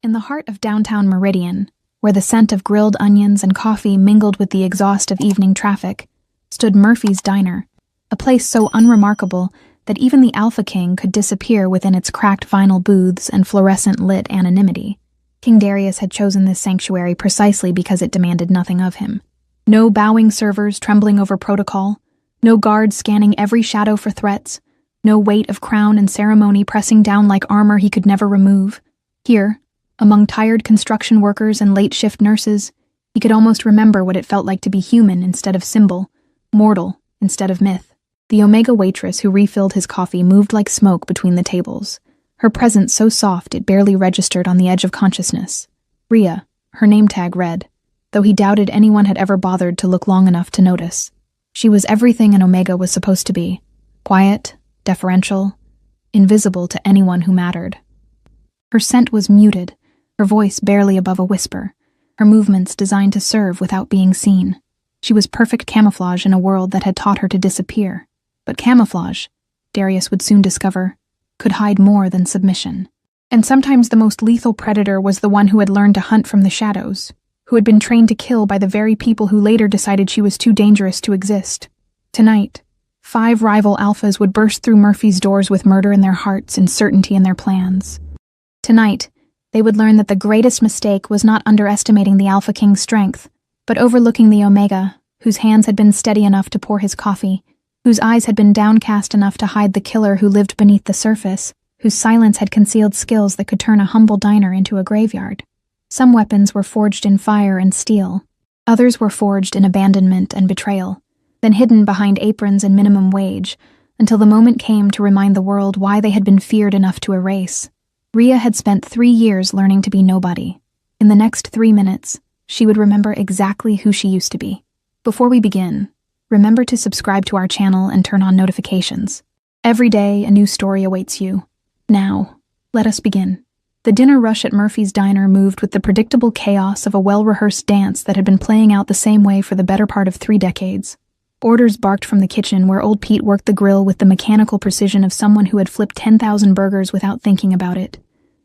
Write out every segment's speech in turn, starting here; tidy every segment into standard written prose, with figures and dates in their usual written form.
In the heart of downtown Meridian, where the scent of grilled onions and coffee mingled with the exhaust of evening traffic, stood Murphy's Diner, a place so unremarkable that even the Alpha King could disappear within its cracked vinyl booths and fluorescent-lit anonymity. King Darius had chosen this sanctuary precisely because it demanded nothing of him. No bowing servers trembling over protocol, no guards scanning every shadow for threats, no weight of crown and ceremony pressing down like armor he could never remove. Here, among tired construction workers and late-shift nurses, he could almost remember what it felt like to be human instead of symbol, mortal instead of myth. The Omega waitress who refilled his coffee moved like smoke between the tables, her presence so soft it barely registered on the edge of consciousness. Rhea, her name tag read, though he doubted anyone had ever bothered to look long enough to notice. She was everything an Omega was supposed to be: quiet, deferential, invisible to anyone who mattered. Her scent was muted, her voice barely above a whisper, her movements designed to serve without being seen. She was perfect camouflage in a world that had taught her to disappear. But camouflage, Darius would soon discover, could hide more than submission. And sometimes the most lethal predator was the one who had learned to hunt from the shadows, who had been trained to kill by the very people who later decided she was too dangerous to exist. Tonight, 5 rival alphas would burst through Murphy's doors with murder in their hearts and certainty in their plans. Tonight, they would learn that the greatest mistake was not underestimating the Alpha King's strength, but overlooking the Omega, whose hands had been steady enough to pour his coffee, whose eyes had been downcast enough to hide the killer who lived beneath the surface, whose silence had concealed skills that could turn a humble diner into a graveyard. Some weapons were forged in fire and steel. Others were forged in abandonment and betrayal, then hidden behind aprons and minimum wage, until the moment came to remind the world why they had been feared enough to erase. Rhea had spent 3 years learning to be nobody. In the next 3 minutes, she would remember exactly who she used to be. Before we begin, remember to subscribe to our channel and turn on notifications. Every day, a new story awaits you. Now, let us begin. The dinner rush at Murphy's Diner moved with the predictable chaos of a well-rehearsed dance that had been playing out the same way for the better part of 3 decades. Orders barked from the kitchen where old Pete worked the grill with the mechanical precision of someone who had flipped 10,000 burgers without thinking about it.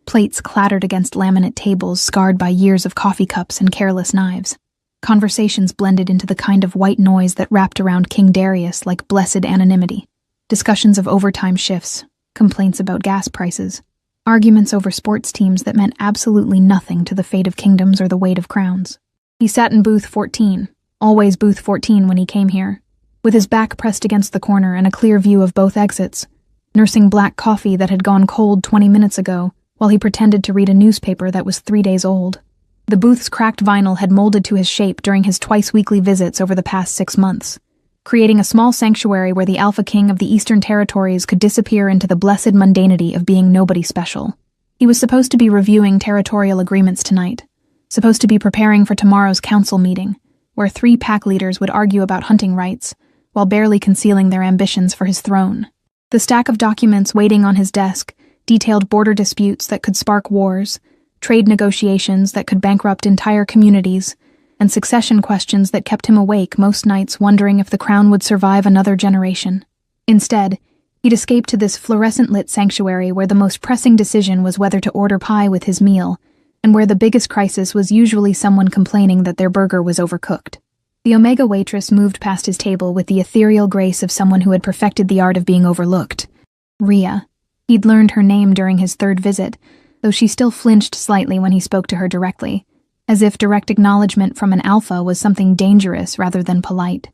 Plates clattered against laminate tables scarred by years of coffee cups and careless knives. Conversations blended into the kind of white noise that wrapped around King Darius like blessed anonymity. Discussions of overtime shifts, complaints about gas prices, arguments over sports teams that meant absolutely nothing to the fate of kingdoms or the weight of crowns. He sat in booth 14, always booth 14 when he came here, with his back pressed against the corner and a clear view of both exits, nursing black coffee that had gone cold 20 minutes ago while he pretended to read a newspaper that was 3 days old. The booth's cracked vinyl had molded to his shape during his twice-weekly visits over the past 6 months, creating a small sanctuary where the Alpha King of the Eastern Territories could disappear into the blessed mundanity of being nobody special. He was supposed to be reviewing territorial agreements tonight, supposed to be preparing for tomorrow's council meeting, where 3 pack leaders would argue about hunting rights, while barely concealing their ambitions for his throne. The stack of documents waiting on his desk detailed border disputes that could spark wars, trade negotiations that could bankrupt entire communities, and succession questions that kept him awake most nights wondering if the crown would survive another generation. Instead, he'd escaped to this fluorescent-lit sanctuary where the most pressing decision was whether to order pie with his meal, and where the biggest crisis was usually someone complaining that their burger was overcooked. The Omega waitress moved past his table with the ethereal grace of someone who had perfected the art of being overlooked. Rhea. He'd learned her name during his 3rd visit, though she still flinched slightly when he spoke to her directly, as if direct acknowledgement from an alpha was something dangerous rather than polite.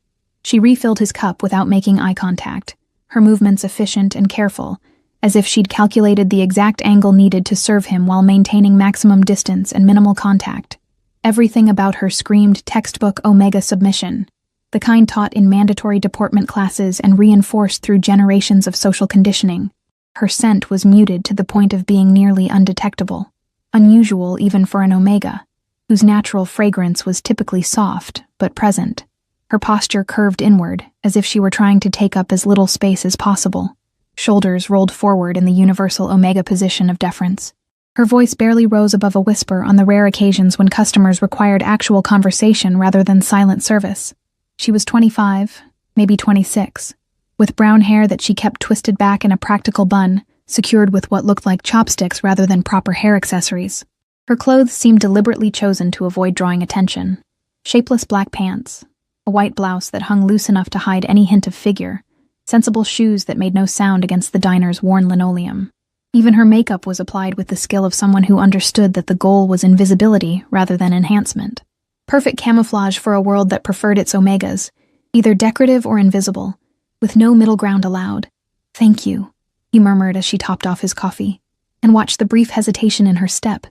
She refilled his cup without making eye contact, her movements efficient and careful, as if she'd calculated the exact angle needed to serve him while maintaining maximum distance and minimal contact. Everything about her screamed textbook Omega submission, the kind taught in mandatory deportment classes and reinforced through generations of social conditioning. Her scent was muted to the point of being nearly undetectable, unusual even for an Omega, whose natural fragrance was typically soft but present. Her posture curved inward, as if she were trying to take up as little space as possible. Shoulders rolled forward in the universal Omega position of deference. Her voice barely rose above a whisper on the rare occasions when customers required actual conversation rather than silent service. She was 25, maybe 26, with brown hair that she kept twisted back in a practical bun, secured with what looked like chopsticks rather than proper hair accessories. Her clothes seemed deliberately chosen to avoid drawing attention. Shapeless black pants, a white blouse that hung loose enough to hide any hint of figure, sensible shoes that made no sound against the diner's worn linoleum. Even her makeup was applied with the skill of someone who understood that the goal was invisibility rather than enhancement. Perfect camouflage for a world that preferred its omegas, either decorative or invisible, with no middle ground allowed. "Thank you," he murmured as she topped off his coffee, and watched the brief hesitation in her step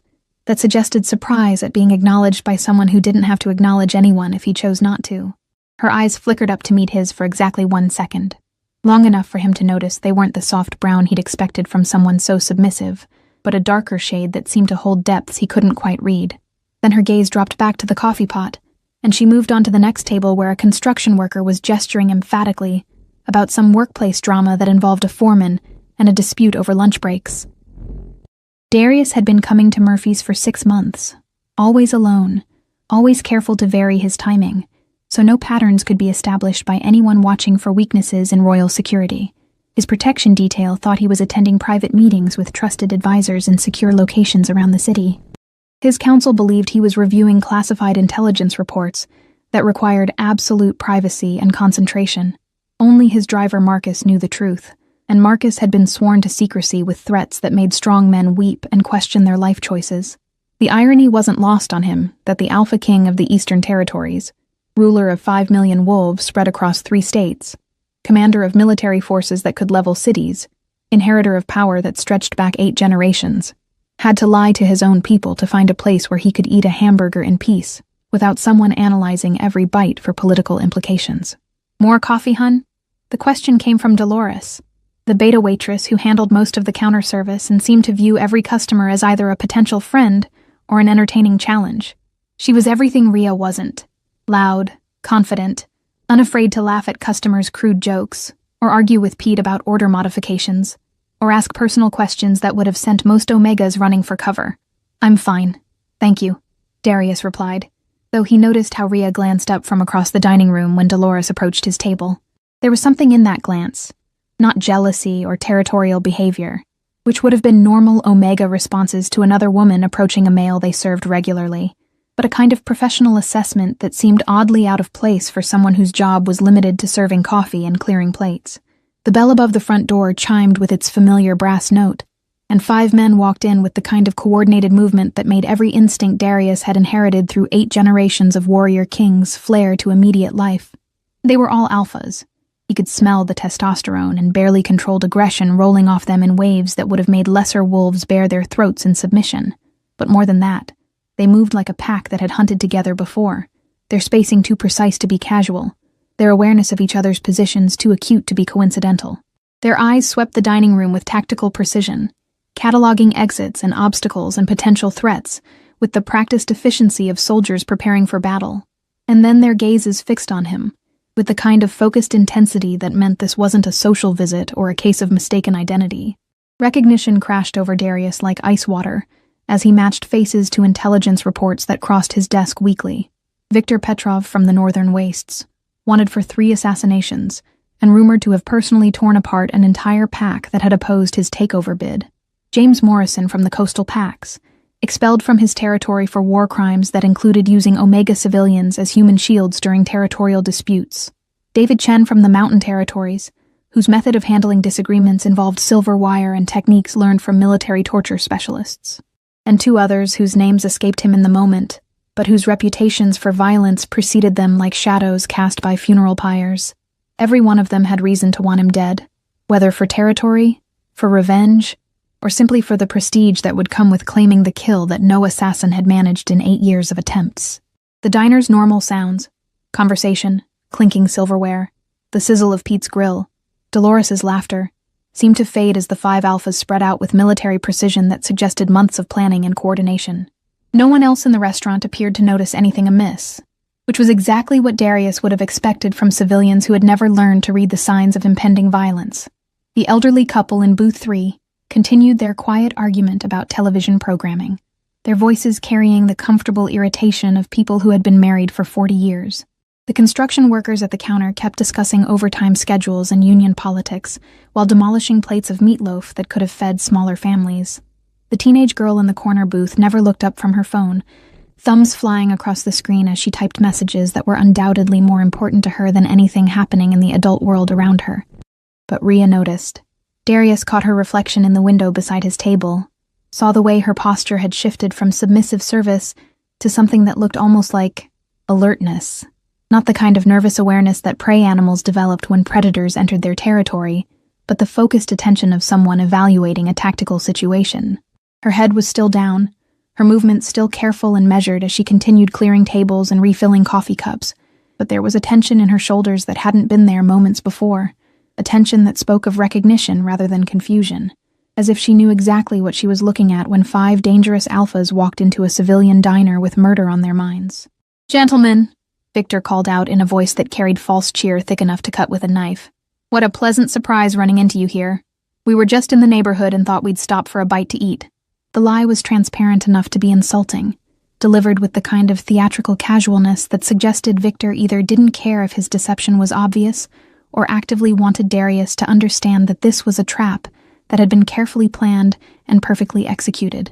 that suggested surprise at being acknowledged by someone who didn't have to acknowledge anyone if he chose not to. Her eyes flickered up to meet his for exactly 1 second. Long enough for him to notice they weren't the soft brown he'd expected from someone so submissive, but a darker shade that seemed to hold depths he couldn't quite read. Then her gaze dropped back to the coffee pot, and she moved on to the next table where a construction worker was gesturing emphatically about some workplace drama that involved a foreman and a dispute over lunch breaks. Darius had been coming to Murphy's for 6 months, always alone, always careful to vary his timing, so no patterns could be established by anyone watching for weaknesses in royal security. His protection detail thought he was attending private meetings with trusted advisors in secure locations around the city. His counsel believed he was reviewing classified intelligence reports that required absolute privacy and concentration. Only his driver Marcus knew the truth, and Marcus had been sworn to secrecy with threats that made strong men weep and question their life choices. The irony wasn't lost on him that the Alpha King of the Eastern Territories, ruler of 5 million wolves spread across 3 states, commander of military forces that could level cities, inheritor of power that stretched back 8 generations, had to lie to his own people to find a place where he could eat a hamburger in peace without someone analyzing every bite for political implications. "More coffee, hun?" The question came from Dolores, the beta waitress who handled most of the counter service and seemed to view every customer as either a potential friend or an entertaining challenge. She was everything Rhea wasn't: loud, confident, unafraid to laugh at customers' crude jokes, or argue with Pete about order modifications, or ask personal questions that would have sent most Omegas running for cover. "I'm fine, thank you," Darius replied, though he noticed how Rhea glanced up from across the dining room when Dolores approached his table. There was something in that glance, not jealousy or territorial behavior, which would have been normal Omega responses to another woman approaching a male they served regularly, but a kind of professional assessment that seemed oddly out of place for someone whose job was limited to serving coffee and clearing plates. The bell above the front door chimed with its familiar brass note, and 5 men walked in with the kind of coordinated movement that made every instinct Darius had inherited through 8 generations of warrior kings flare to immediate life. They were all alphas. He could smell the testosterone and barely controlled aggression rolling off them in waves that would have made lesser wolves bare their throats in submission. But more than that, they moved like a pack that had hunted together before, their spacing too precise to be casual, their awareness of each other's positions too acute to be coincidental. Their eyes swept the dining room with tactical precision, cataloging exits and obstacles and potential threats with the practiced efficiency of soldiers preparing for battle. And then their gazes fixed on him, with the kind of focused intensity that meant this wasn't a social visit or a case of mistaken identity. Recognition crashed over Darius like ice water as he matched faces to intelligence reports that crossed his desk weekly. Viktor Petrov from the Northern Wastes, wanted for 3 assassinations, and rumored to have personally torn apart an entire pack that had opposed his takeover bid. James Morrison from the Coastal Packs, expelled from his territory for war crimes that included using Omega civilians as human shields during territorial disputes. David Chen from the Mountain Territories, whose method of handling disagreements involved silver wire and techniques learned from military torture specialists. And 2 others whose names escaped him in the moment, but whose reputations for violence preceded them like shadows cast by funeral pyres. Every one of them had reason to want him dead, whether for territory, for revenge, or simply for the prestige that would come with claiming the kill that no assassin had managed in 8 years of attempts. The diner's normal sounds, conversation, clinking silverware, the sizzle of Pete's grill, Dolores's laughter, seemed to fade as the 5 alphas spread out with military precision that suggested months of planning and coordination. No one else in the restaurant appeared to notice anything amiss, which was exactly what Darius would have expected from civilians who had never learned to read the signs of impending violence. The elderly couple in booth 3 continued their quiet argument about television programming, their voices carrying the comfortable irritation of people who had been married for 40 years. The construction workers at the counter kept discussing overtime schedules and union politics while demolishing plates of meatloaf that could have fed smaller families. The teenage girl in the corner booth never looked up from her phone, thumbs flying across the screen as she typed messages that were undoubtedly more important to her than anything happening in the adult world around her. But Rhea noticed. Darius caught her reflection in the window beside his table, saw the way her posture had shifted from submissive service to something that looked almost like alertness. Not the kind of nervous awareness that prey animals developed when predators entered their territory, but the focused attention of someone evaluating a tactical situation. Her head was still down, her movements still careful and measured as she continued clearing tables and refilling coffee cups, but there was a tension in her shoulders that hadn't been there moments before, a tension that spoke of recognition rather than confusion, as if she knew exactly what she was looking at when 5 dangerous alphas walked into a civilian diner with murder on their minds. "Gentlemen," Victor called out in a voice that carried false cheer thick enough to cut with a knife. "What a pleasant surprise running into you here. We were just in the neighborhood and thought we'd stop for a bite to eat." The lie was transparent enough to be insulting, delivered with the kind of theatrical casualness that suggested Victor either didn't care if his deception was obvious or actively wanted Darius to understand that this was a trap that had been carefully planned and perfectly executed.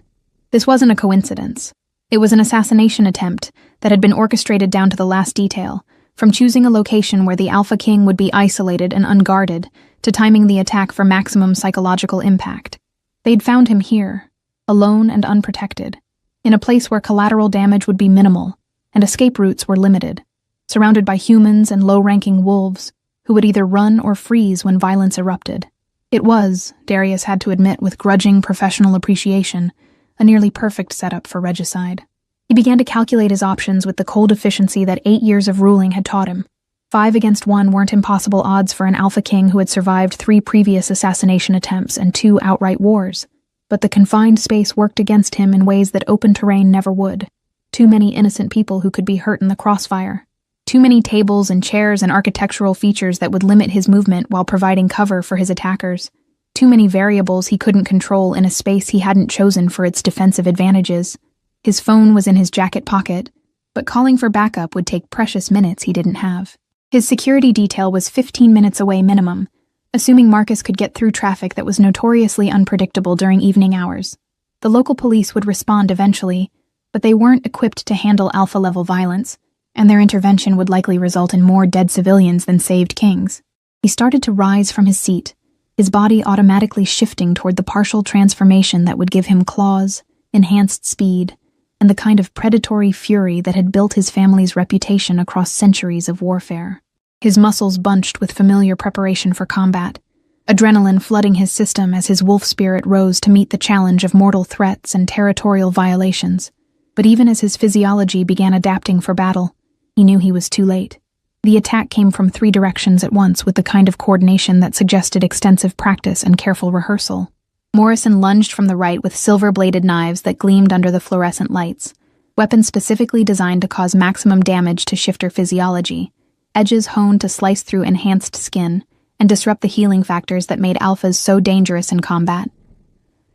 This wasn't a coincidence. It was an assassination attempt that had been orchestrated down to the last detail, from choosing a location where the Alpha King would be isolated and unguarded, to timing the attack for maximum psychological impact. They'd found him here, alone and unprotected, in a place where collateral damage would be minimal and escape routes were limited, surrounded by humans and low-ranking wolves who would either run or freeze when violence erupted. It was, Darius had to admit with grudging professional appreciation, a nearly perfect setup for regicide. He began to calculate his options with the cold efficiency that 8 years of ruling had taught him. 5 against 1 weren't impossible odds for an Alpha King who had survived 3 previous assassination attempts and 2 outright wars. But the confined space worked against him in ways that open terrain never would. Too many innocent people who could be hurt in the crossfire. Too many tables and chairs and architectural features that would limit his movement while providing cover for his attackers. Too many variables he couldn't control in a space he hadn't chosen for its defensive advantages. His phone was in his jacket pocket, but calling for backup would take precious minutes he didn't have. His security detail was 15 minutes away minimum, assuming Marcus could get through traffic that was notoriously unpredictable during evening hours. The local police would respond eventually, but they weren't equipped to handle alpha-level violence, and their intervention would likely result in more dead civilians than saved kings. He started to rise from his seat, his body automatically shifting toward the partial transformation that would give him claws, enhanced speed, and the kind of predatory fury that had built his family's reputation across centuries of warfare. His muscles bunched with familiar preparation for combat, adrenaline flooding his system as his wolf spirit rose to meet the challenge of mortal threats and territorial violations. But even as his physiology began adapting for battle, he knew he was too late. The attack came from 3 directions at once with the kind of coordination that suggested extensive practice and careful rehearsal. Morrison lunged from the right with silver-bladed knives that gleamed under the fluorescent lights, weapons specifically designed to cause maximum damage to shifter physiology, edges honed to slice through enhanced skin and disrupt the healing factors that made alphas so dangerous in combat.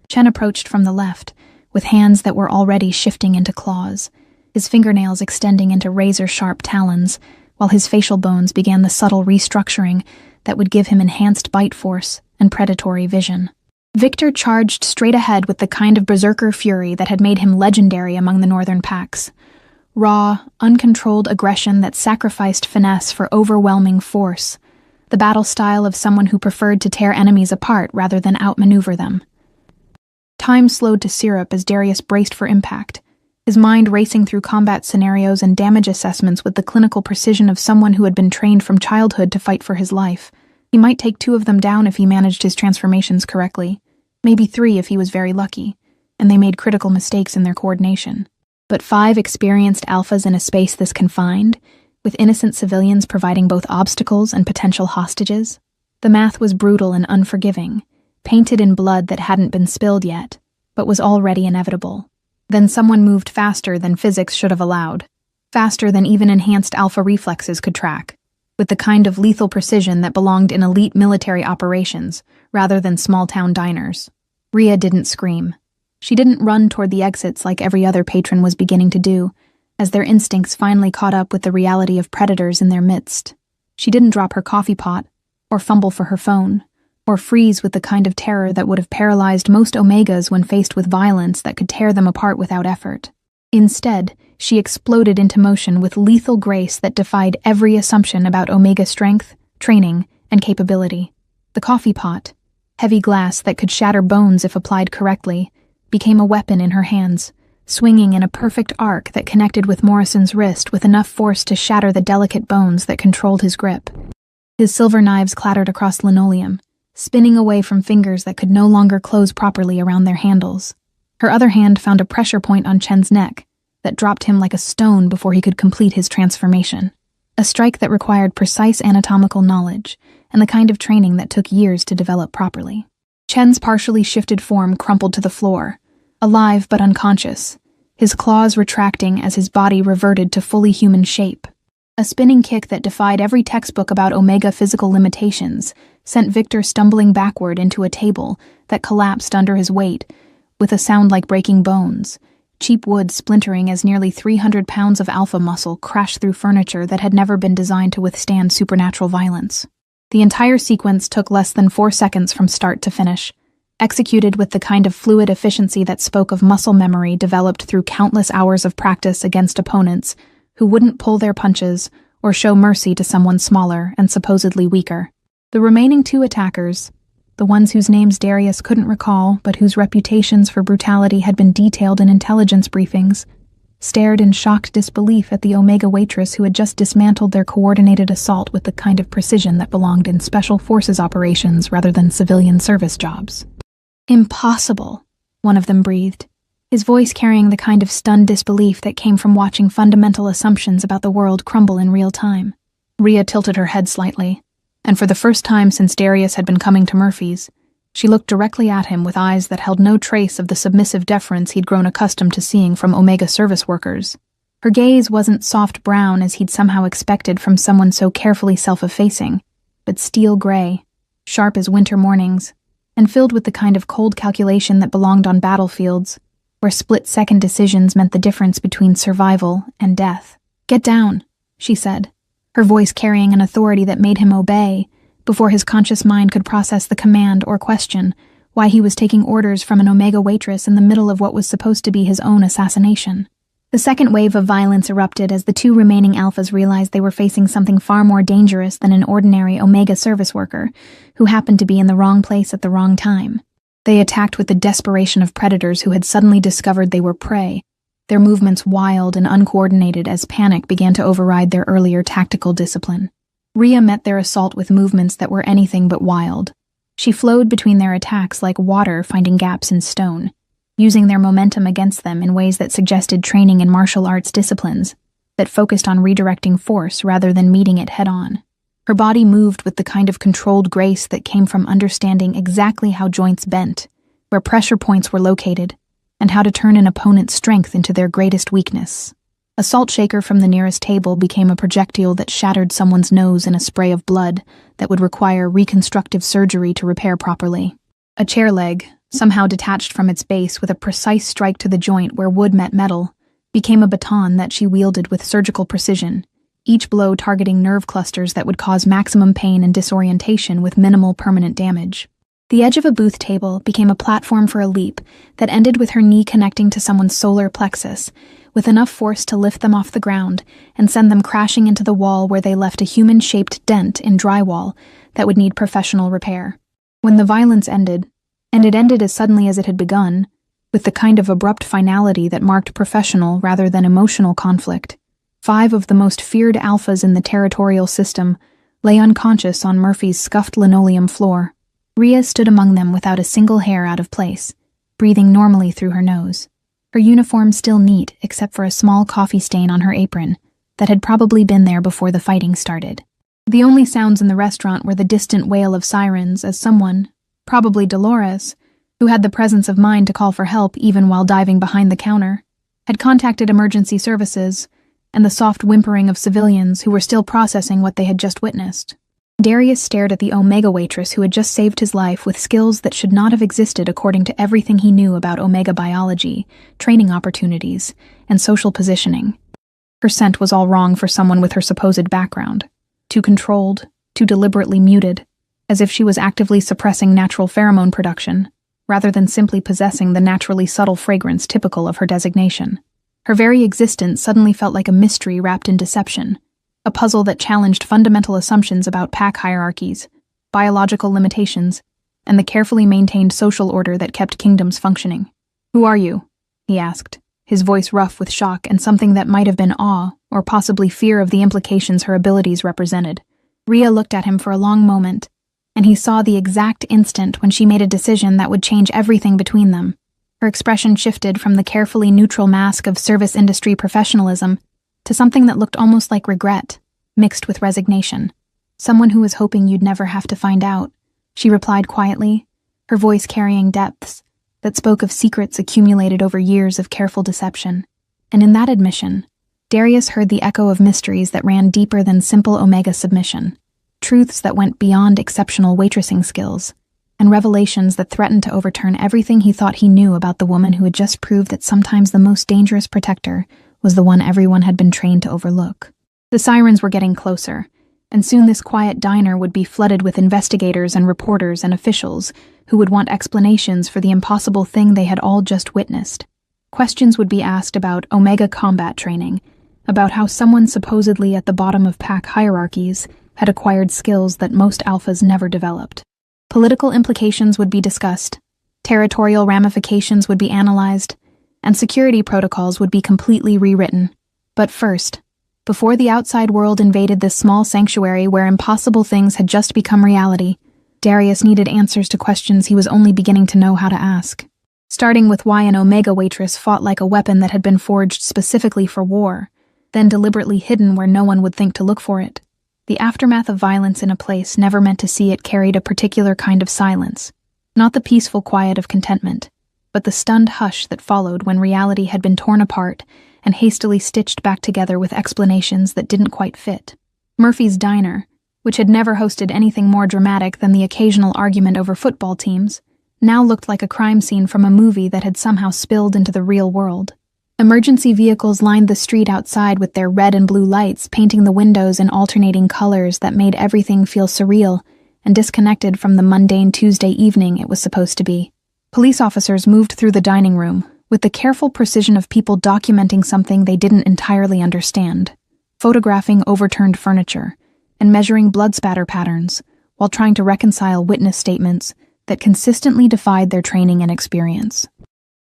Chen approached from the left, with hands that were already shifting into claws, his fingernails extending into razor-sharp talons, while his facial bones began the subtle restructuring that would give him enhanced bite force and predatory vision. Victor charged straight ahead with the kind of berserker fury that had made him legendary among the northern packs. Raw, uncontrolled aggression that sacrificed finesse for overwhelming force, the battle style of someone who preferred to tear enemies apart rather than outmaneuver them. Time slowed to syrup as Darius braced for impact, his mind racing through combat scenarios and damage assessments with the clinical precision of someone who had been trained from childhood to fight for his life. He might take 2 of them down if he managed his transformations correctly, maybe 3 if he was very lucky, and they made critical mistakes in their coordination. But 5 experienced alphas in a space this confined, with innocent civilians providing both obstacles and potential hostages? The math was brutal and unforgiving, painted in blood that hadn't been spilled yet, but was already inevitable. Then someone moved faster than physics should have allowed, faster than even enhanced alpha reflexes could track, with the kind of lethal precision that belonged in elite military operations rather than small-town diners. Rhea didn't scream. She didn't run toward the exits like every other patron was beginning to do, as their instincts finally caught up with the reality of predators in their midst. She didn't drop her coffee pot or fumble for her phone, or freeze with the kind of terror that would have paralyzed most Omegas when faced with violence that could tear them apart without effort. Instead, she exploded into motion with lethal grace that defied every assumption about Omega strength, training, and capability. The coffee pot, heavy glass that could shatter bones if applied correctly, became a weapon in her hands, swinging in a perfect arc that connected with Morrison's wrist with enough force to shatter the delicate bones that controlled his grip. His silver knives clattered across linoleum, spinning away from fingers that could no longer close properly around their handles. Her other hand found a pressure point on Chen's neck that dropped him like a stone before he could complete his transformation. A strike that required precise anatomical knowledge and the kind of training that took years to develop properly. Chen's partially shifted form crumpled to the floor, alive but unconscious, his claws retracting as his body reverted to fully human shape. A spinning kick that defied every textbook about Omega physical limitations sent Victor stumbling backward into a table that collapsed under his weight, with a sound like breaking bones, cheap wood splintering as nearly 300 pounds of alpha muscle crashed through furniture that had never been designed to withstand supernatural violence. The entire sequence took less than 4 seconds from start to finish, executed with the kind of fluid efficiency that spoke of muscle memory developed through countless hours of practice against opponents who wouldn't pull their punches or show mercy to someone smaller and supposedly weaker. The remaining 2 attackers, the ones whose names Darius couldn't recall but whose reputations for brutality had been detailed in intelligence briefings, stared in shocked disbelief at the Omega Waitress who had just dismantled their coordinated assault with the kind of precision that belonged in special forces operations rather than civilian service jobs. "Impossible," one of them breathed, his voice carrying the kind of stunned disbelief that came from watching fundamental assumptions about the world crumble in real time. Rhea tilted her head slightly, and for the first time since Darius had been coming to Murphy's, she looked directly at him with eyes that held no trace of the submissive deference he'd grown accustomed to seeing from Omega service workers. Her gaze wasn't soft brown as he'd somehow expected from someone so carefully self-effacing, but steel gray, sharp as winter mornings, and filled with the kind of cold calculation that belonged on battlefields, where split-second decisions meant the difference between survival and death. "Get down," she said, her voice carrying an authority that made him obey, before his conscious mind could process the command or question why he was taking orders from an Omega Waitress in the middle of what was supposed to be his own assassination. The second wave of violence erupted as the 2 remaining alphas realized they were facing something far more dangerous than an ordinary Omega service worker who happened to be in the wrong place at the wrong time. They attacked with the desperation of predators who had suddenly discovered they were prey, their movements wild and uncoordinated as panic began to override their earlier tactical discipline. Rhea met their assault with movements that were anything but wild. She flowed between their attacks like water finding gaps in stone, using their momentum against them in ways that suggested training in martial arts disciplines, that focused on redirecting force rather than meeting it head-on. Her body moved with the kind of controlled grace that came from understanding exactly how joints bent, where pressure points were located, and how to turn an opponent's strength into their greatest weakness. A salt shaker from the nearest table became a projectile that shattered someone's nose in a spray of blood that would require reconstructive surgery to repair properly. A chair leg, somehow detached from its base with a precise strike to the joint where wood met metal, became a baton that she wielded with surgical precision, each blow targeting nerve clusters that would cause maximum pain and disorientation with minimal permanent damage. The edge of a booth table became a platform for a leap that ended with her knee connecting to someone's solar plexus, with enough force to lift them off the ground and send them crashing into the wall where they left a human-shaped dent in drywall that would need professional repair. When the violence ended, and it ended as suddenly as it had begun, with the kind of abrupt finality that marked professional rather than emotional conflict, 5 of the most feared alphas in the territorial system lay unconscious on Murphy's scuffed linoleum floor. Rhea stood among them without a single hair out of place, breathing normally through her nose. Her uniform still neat except for a small coffee stain on her apron that had probably been there before the fighting started. The only sounds in the restaurant were the distant wail of sirens as someone, probably Dolores, who had the presence of mind to call for help even while diving behind the counter, had contacted emergency services, and the soft whimpering of civilians who were still processing what they had just witnessed. Darius stared at the Omega Waitress who had just saved his life with skills that should not have existed according to everything he knew about Omega biology, training opportunities, and social positioning. Her scent was all wrong for someone with her supposed background. Too controlled, too deliberately muted, as if she was actively suppressing natural pheromone production, rather than simply possessing the naturally subtle fragrance typical of her designation. Her very existence suddenly felt like a mystery wrapped in deception, a puzzle that challenged fundamental assumptions about pack hierarchies, biological limitations, and the carefully maintained social order that kept kingdoms functioning. "Who are you?" he asked, his voice rough with shock and something that might have been awe or possibly fear of the implications her abilities represented. Rhea looked at him for a long moment, and he saw the exact instant when she made a decision that would change everything between them. Her expression shifted from the carefully neutral mask of service industry professionalism to something that looked almost like regret, mixed with resignation. "Someone who was hoping you'd never have to find out," she replied quietly, her voice carrying depths that spoke of secrets accumulated over years of careful deception. And in that admission, Darius heard the echo of mysteries that ran deeper than simple Omega submission, truths that went beyond exceptional waitressing skills, and revelations that threatened to overturn everything he thought he knew about the woman who had just proved that sometimes the most dangerous protector was the one everyone had been trained to overlook. The sirens were getting closer, and soon this quiet diner would be flooded with investigators and reporters and officials who would want explanations for the impossible thing they had all just witnessed. Questions would be asked about Omega combat training, about how someone supposedly at the bottom of pack hierarchies had acquired skills that most alphas never developed. Political implications would be discussed, territorial ramifications would be analyzed, and security protocols would be completely rewritten. But first, before the outside world invaded this small sanctuary where impossible things had just become reality, Darius needed answers to questions he was only beginning to know how to ask. Starting with why an Omega waitress fought like a weapon that had been forged specifically for war, then deliberately hidden where no one would think to look for it. The aftermath of violence in a place never meant to see it carried a particular kind of silence, not the peaceful quiet of contentment, but the stunned hush that followed when reality had been torn apart and hastily stitched back together with explanations that didn't quite fit. Murphy's Diner, which had never hosted anything more dramatic than the occasional argument over football teams, now looked like a crime scene from a movie that had somehow spilled into the real world. Emergency vehicles lined the street outside with their red and blue lights, painting the windows in alternating colors that made everything feel surreal and disconnected from the mundane Tuesday evening it was supposed to be. Police officers moved through the dining room, with the careful precision of people documenting something they didn't entirely understand, photographing overturned furniture, and measuring blood spatter patterns, while trying to reconcile witness statements that consistently defied their training and experience.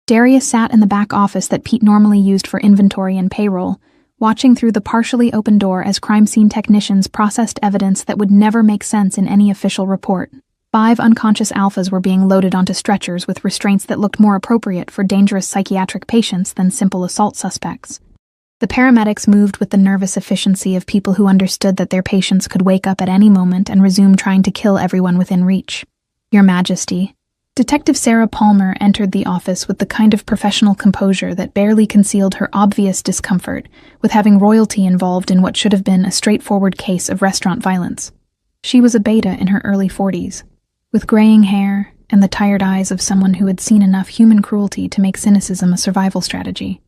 Darius sat in the back office that Pete normally used for inventory and payroll, watching through the partially open door as crime scene technicians processed evidence that would never make sense in any official report. 5 unconscious alphas were being loaded onto stretchers with restraints that looked more appropriate for dangerous psychiatric patients than simple assault suspects. The paramedics moved with the nervous efficiency of people who understood that their patients could wake up at any moment and resume trying to kill everyone within reach. "Your Majesty." Detective Sarah Palmer entered the office with the kind of professional composure that barely concealed her obvious discomfort with having royalty involved in what should have been a straightforward case of restaurant violence. She was a beta in her early 40s, with graying hair and the tired eyes of someone who had seen enough human cruelty to make cynicism a survival strategy.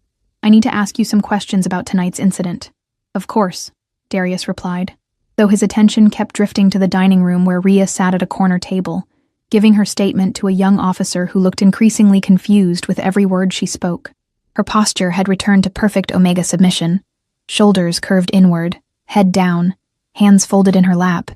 "I need to ask you some questions about tonight's incident." "Of course," Darius replied, though his attention kept drifting to the dining room where Rhea sat at a corner table, giving her statement to a young officer who looked increasingly confused with every word she spoke. Her posture had returned to perfect Omega submission, shoulders curved inward, head down, hands folded in her lap,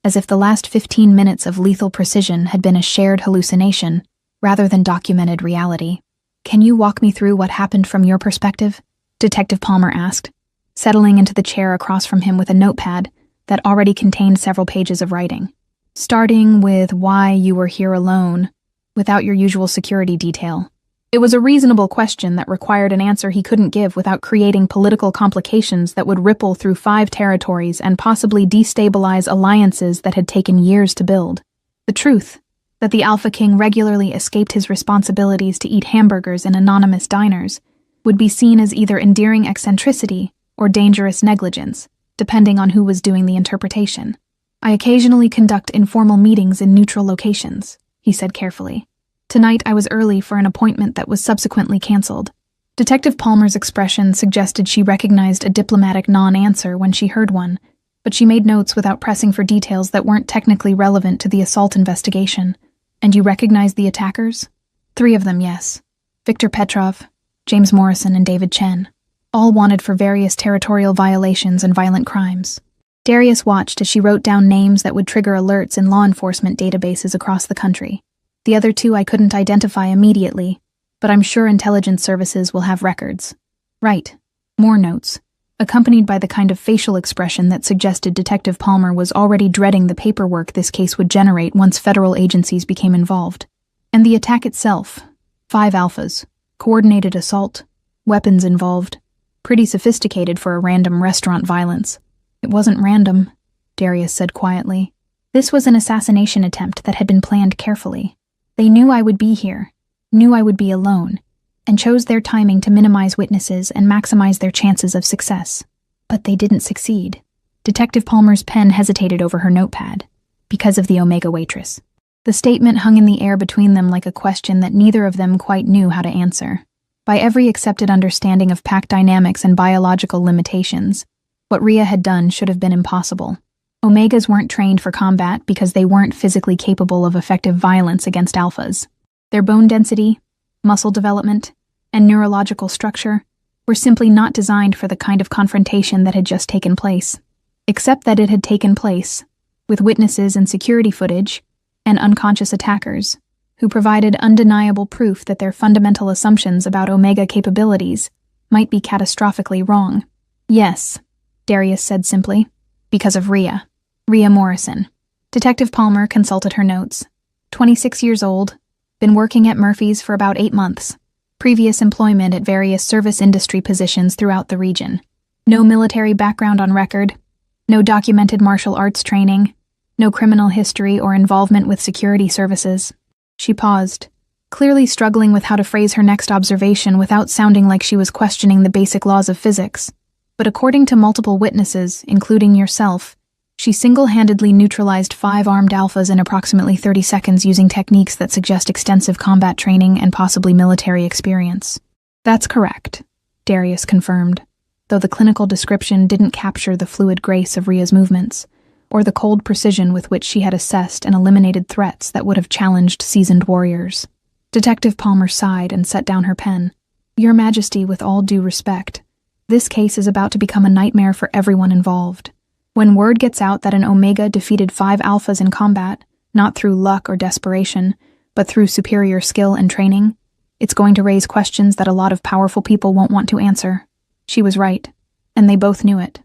as if the last 15 minutes of lethal precision had been a shared hallucination rather than documented reality. "Can you walk me through what happened from your perspective?" Detective Palmer asked, settling into the chair across from him with a notepad that already contained several pages of writing. "Starting with why you were here alone, without your usual security detail." It was a reasonable question that required an answer he couldn't give without creating political complications that would ripple through 5 territories and possibly destabilize alliances that had taken years to build. The truth, that the Alpha King regularly escaped his responsibilities to eat hamburgers in anonymous diners, would be seen as either endearing eccentricity or dangerous negligence, depending on who was doing the interpretation. "I occasionally conduct informal meetings in neutral locations," he said carefully. "Tonight I was early for an appointment that was subsequently canceled." Detective Palmer's expression suggested she recognized a diplomatic non-answer when she heard one, but she made notes without pressing for details that weren't technically relevant to the assault investigation. And you recognize the attackers? 3 of them, yes. Victor Petrov, James Morrison, and David Chen. All wanted for various territorial violations and violent crimes. Darius watched as she wrote down names that would trigger alerts in law enforcement databases across the country. The other 2 I couldn't identify immediately, but I'm sure intelligence services will have records. Right. More notes, accompanied by the kind of facial expression that suggested Detective Palmer was already dreading the paperwork this case would generate once federal agencies became involved. And the attack itself. 5 alphas. Coordinated assault. Weapons involved. Pretty sophisticated for a random restaurant violence. It wasn't random, Darius said quietly. This was an assassination attempt that had been planned carefully. They knew I would be here, knew I would be alone, and chose their timing to minimize witnesses and maximize their chances of success. But they didn't succeed. Detective Palmer's pen hesitated over her notepad, because of the Omega Waitress. The statement hung in the air between them like a question that neither of them quite knew how to answer. By every accepted understanding of pack dynamics and biological limitations, what Rhea had done should have been impossible. Omegas weren't trained for combat because they weren't physically capable of effective violence against alphas. Their bone density, muscle development, and neurological structure were simply not designed for the kind of confrontation that had just taken place. Except that it had taken place, with witnesses and security footage, and unconscious attackers, who provided undeniable proof that their fundamental assumptions about Omega capabilities might be catastrophically wrong. Yes, Darius said simply, because of Rhea. Rhea Morrison. Detective Palmer consulted her notes. 26 years old, been working at Murphy's for about 8 months. Previous employment at various service industry positions throughout the region. No military background on record. No documented martial arts training. No criminal history or involvement with security services. She paused, clearly struggling with how to phrase her next observation without sounding like she was questioning the basic laws of physics. But according to multiple witnesses, including yourself, she single-handedly neutralized 5 armed alphas in approximately 30 seconds using techniques that suggest extensive combat training and possibly military experience. That's correct, Darius confirmed, though the clinical description didn't capture the fluid grace of Rhea's movements, or the cold precision with which she had assessed and eliminated threats that would have challenged seasoned warriors. Detective Palmer sighed and set down her pen. Your Majesty, with all due respect, this case is about to become a nightmare for everyone involved. When word gets out that an Omega defeated 5 alphas in combat, not through luck or desperation, but through superior skill and training, it's going to raise questions that a lot of powerful people won't want to answer. She was right, and they both knew it.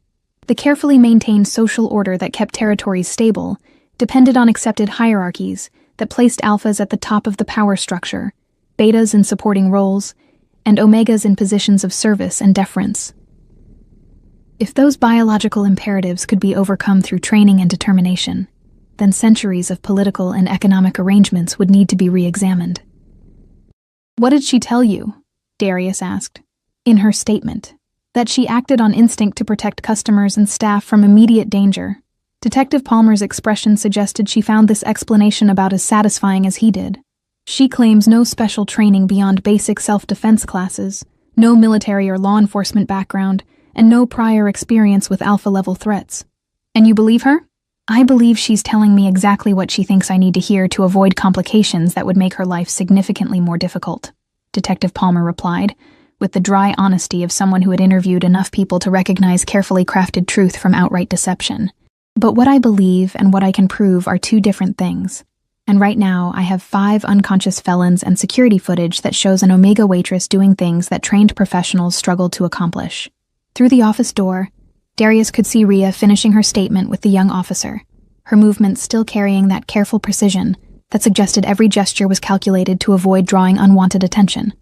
The carefully maintained social order that kept territories stable depended on accepted hierarchies that placed alphas at the top of the power structure, betas in supporting roles, and omegas in positions of service and deference. If those biological imperatives could be overcome through training and determination, then centuries of political and economic arrangements would need to be re-examined. What did she tell you? Darius asked. In her statement, that she acted on instinct to protect customers and staff from immediate danger. Detective Palmer's expression suggested she found this explanation about as satisfying as he did. She claims no special training beyond basic self-defense classes, no military or law enforcement background, and no prior experience with alpha-level threats. And you believe her? I believe she's telling me exactly what she thinks I need to hear to avoid complications that would make her life significantly more difficult, Detective Palmer replied, with the dry honesty of someone who had interviewed enough people to recognize carefully crafted truth from outright deception. But what I believe and what I can prove are 2 different things. And right now, I have 5 unconscious felons and security footage that shows an Omega Waitress doing things that trained professionals struggled to accomplish. Through the office door, Darius could see Rhea finishing her statement with the young officer, her movements still carrying that careful precision that suggested every gesture was calculated to avoid drawing unwanted attention.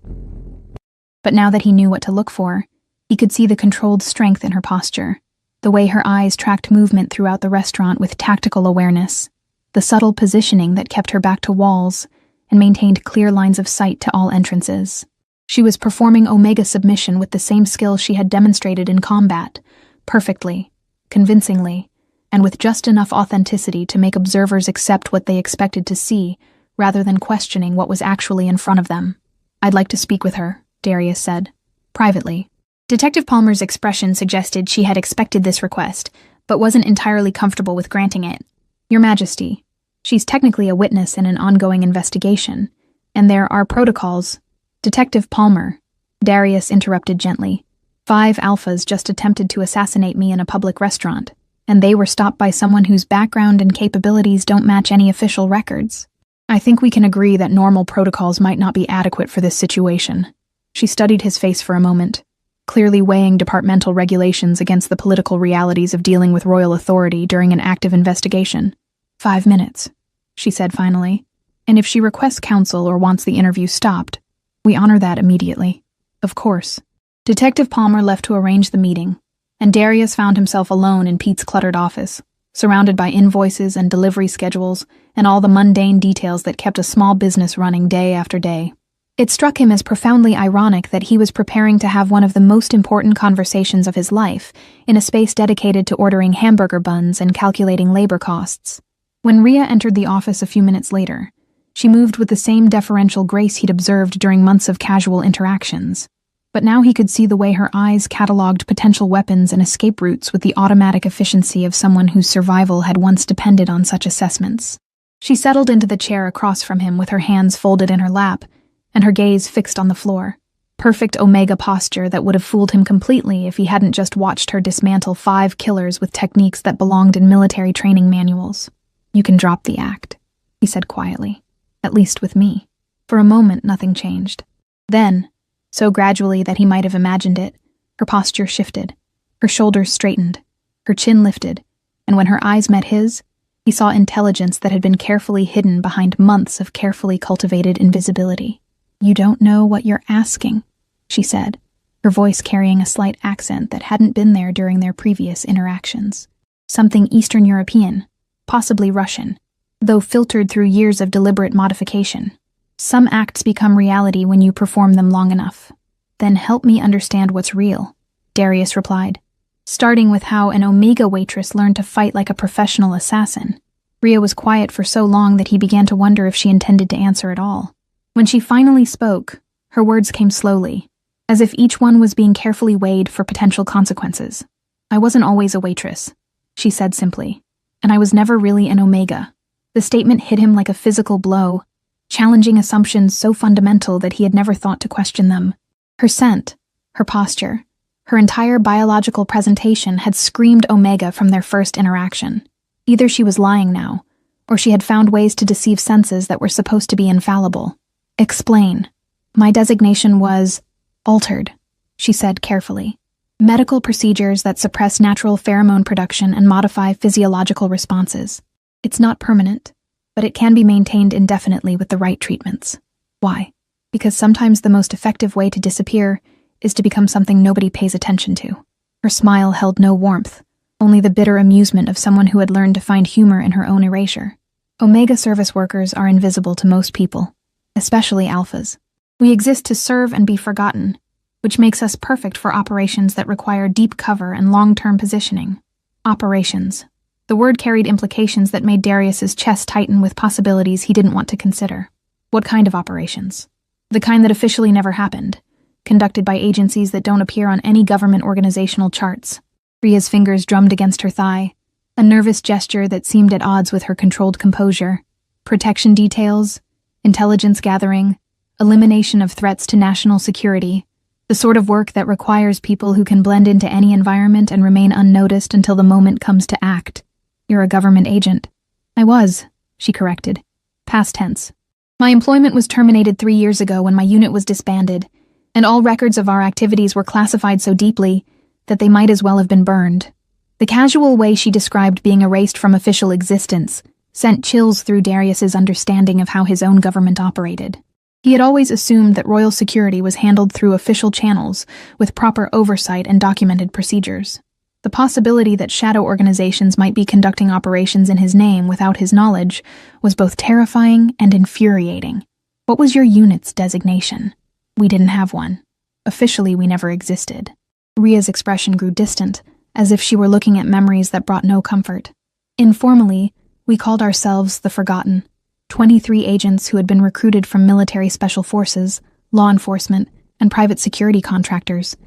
But now that he knew what to look for, he could see the controlled strength in her posture, the way her eyes tracked movement throughout the restaurant with tactical awareness, the subtle positioning that kept her back to walls and maintained clear lines of sight to all entrances. She was performing Omega submission with the same skill she had demonstrated in combat, perfectly, convincingly, and with just enough authenticity to make observers accept what they expected to see, rather than questioning what was actually in front of them. I'd like to speak with her, Darius said, privately. Detective Palmer's expression suggested she had expected this request, but wasn't entirely comfortable with granting it. Your Majesty, she's technically a witness in an ongoing investigation, and there are protocols. Detective Palmer, Darius interrupted gently. 5 alphas just attempted to assassinate me in a public restaurant, and they were stopped by someone whose background and capabilities don't match any official records. I think we can agree that normal protocols might not be adequate for this situation. She studied his face for a moment, clearly weighing departmental regulations against the political realities of dealing with royal authority during an active investigation. 5 minutes, she said finally, and if she requests counsel or wants the interview stopped, we honor that immediately. Of course. Detective Palmer left to arrange the meeting, and Darius found himself alone in Pete's cluttered office, surrounded by invoices and delivery schedules and all the mundane details that kept a small business running day after day. It struck him as profoundly ironic that he was preparing to have one of the most important conversations of his life in a space dedicated to ordering hamburger buns and calculating labor costs. When Rhea entered the office a few minutes later, she moved with the same deferential grace he'd observed during months of casual interactions. But now he could see the way her eyes cataloged potential weapons and escape routes with the automatic efficiency of someone whose survival had once depended on such assessments. She settled into the chair across from him with her hands folded in her lap, and her gaze fixed on the floor. Perfect Omega posture that would have fooled him completely if he hadn't just watched her dismantle 5 killers with techniques that belonged in military training manuals. You can drop the act, he said quietly. At least with me. For a moment, nothing changed. Then, so gradually that he might have imagined it, her posture shifted, her shoulders straightened, her chin lifted, and when her eyes met his, he saw intelligence that had been carefully hidden behind months of carefully cultivated invisibility. You don't know what you're asking, she said, her voice carrying a slight accent that hadn't been there during their previous interactions. Something Eastern European, possibly Russian, though filtered through years of deliberate modification. Some acts become reality when you perform them long enough. Then help me understand what's real, Darius replied, starting with how an Omega waitress learned to fight like a professional assassin. Rhea was quiet for so long that he began to wonder if she intended to answer at all. When she finally spoke, her words came slowly, as if each one was being carefully weighed for potential consequences. I wasn't always a waitress, she said simply, and I was never really an Omega. The statement hit him like a physical blow, challenging assumptions so fundamental that he had never thought to question them. Her scent, her posture, her entire biological presentation had screamed Omega from their first interaction. Either she was lying now, or she had found ways to deceive senses that were supposed to be infallible. Explain. My designation was altered, she said carefully. Medical procedures that suppress natural pheromone production and modify physiological responses. It's not permanent, but it can be maintained indefinitely with the right treatments. Why? Because sometimes the most effective way to disappear is to become something nobody pays attention to. Her smile held no warmth, only the bitter amusement of someone who had learned to find humor in her own erasure. Omega service workers are invisible to most people, especially alphas. We exist to serve and be forgotten, which makes us perfect for operations that require deep cover and long-term positioning. Operations. The word carried implications that made Darius's chest tighten with possibilities he didn't want to consider. What kind of operations? The kind that officially never happened, conducted by agencies that don't appear on any government organizational charts. Rhea's fingers drummed against her thigh, a nervous gesture that seemed at odds with her controlled composure. Protection details, intelligence gathering, elimination of threats to national security, the sort of work that requires people who can blend into any environment and remain unnoticed until the moment comes to act. You're a government agent. I was, she corrected. Past tense. My employment was terminated 3 years ago when my unit was disbanded, and all records of our activities were classified so deeply that they might as well have been burned. The casual way she described being erased from official existence sent chills through Darius's understanding of how his own government operated. He had always assumed that royal security was handled through official channels with proper oversight and documented procedures. The possibility that shadow organizations might be conducting operations in his name without his knowledge was both terrifying and infuriating. What was your unit's designation? We didn't have one. Officially, we never existed. Rhea's expression grew distant, as if she were looking at memories that brought no comfort. Informally, we called ourselves the Forgotten, 23 agents who had been recruited from military special forces, law enforcement, and private security contractors.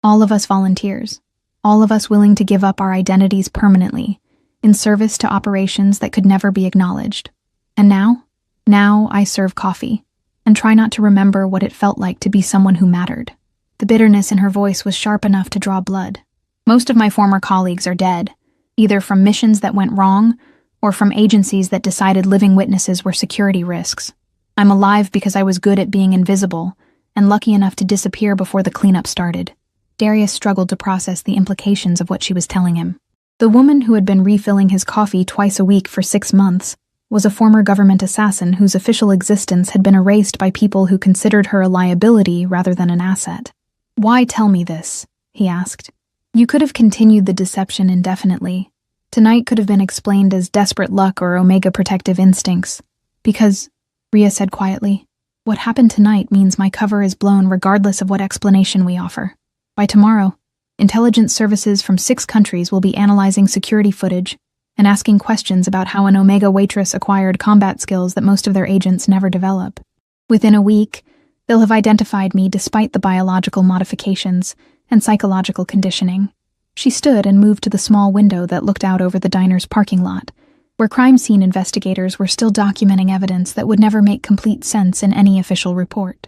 All of us volunteers. all of us willing to give up our identities permanently, in service to operations that could never be acknowledged. And now I serve coffee, and try not to remember what it felt like to be someone who mattered. The bitterness in her voice was sharp enough to draw blood. Most of my former colleagues are dead, either from missions that went wrong or from agencies that decided living witnesses were security risks. I'm alive because I was good at being invisible and lucky enough to disappear before the cleanup started. Darius struggled to process the implications of what she was telling him. The woman who had been refilling his coffee twice a week for 6 months was a former government assassin whose official existence had been erased by people who considered her a liability rather than an asset. "Why tell me this?" he asked. "You could have continued the deception indefinitely. Tonight could have been explained as desperate luck or Omega protective instincts. Because," Rhea said quietly, "what happened tonight means my cover is blown regardless of what explanation we offer. By tomorrow, intelligence services from 6 countries will be analyzing security footage and asking questions about how an Omega Waitress acquired combat skills that most of their agents never develop. Within a week, they'll have identified me despite the biological modifications and psychological conditioning." She stood and moved to the small window that looked out over the diner's parking lot, where crime scene investigators were still documenting evidence that would never make complete sense in any official report.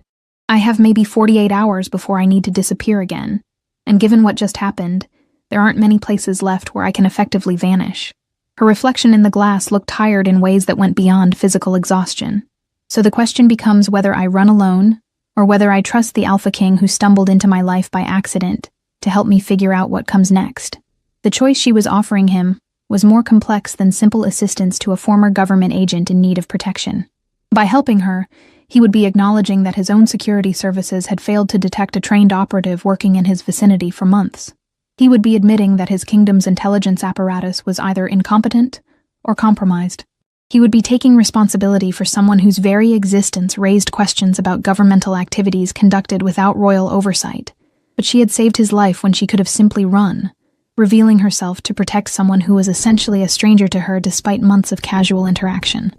"I have maybe 48 hours before I need to disappear again, and given what just happened, there aren't many places left where I can effectively vanish." Her reflection in the glass looked tired in ways that went beyond physical exhaustion. "So the question becomes whether I run alone, or whether I trust the Alpha King who stumbled into my life by accident to help me figure out what comes next." The choice she was offering him was more complex than simple assistance to a former government agent in need of protection. By helping her, he would be acknowledging that his own security services had failed to detect a trained operative working in his vicinity for months. He would be admitting that his kingdom's intelligence apparatus was either incompetent or compromised. He would be taking responsibility for someone whose very existence raised questions about governmental activities conducted without royal oversight. But she had saved his life when she could have simply run, revealing herself to protect someone who was essentially a stranger to her despite months of casual interaction.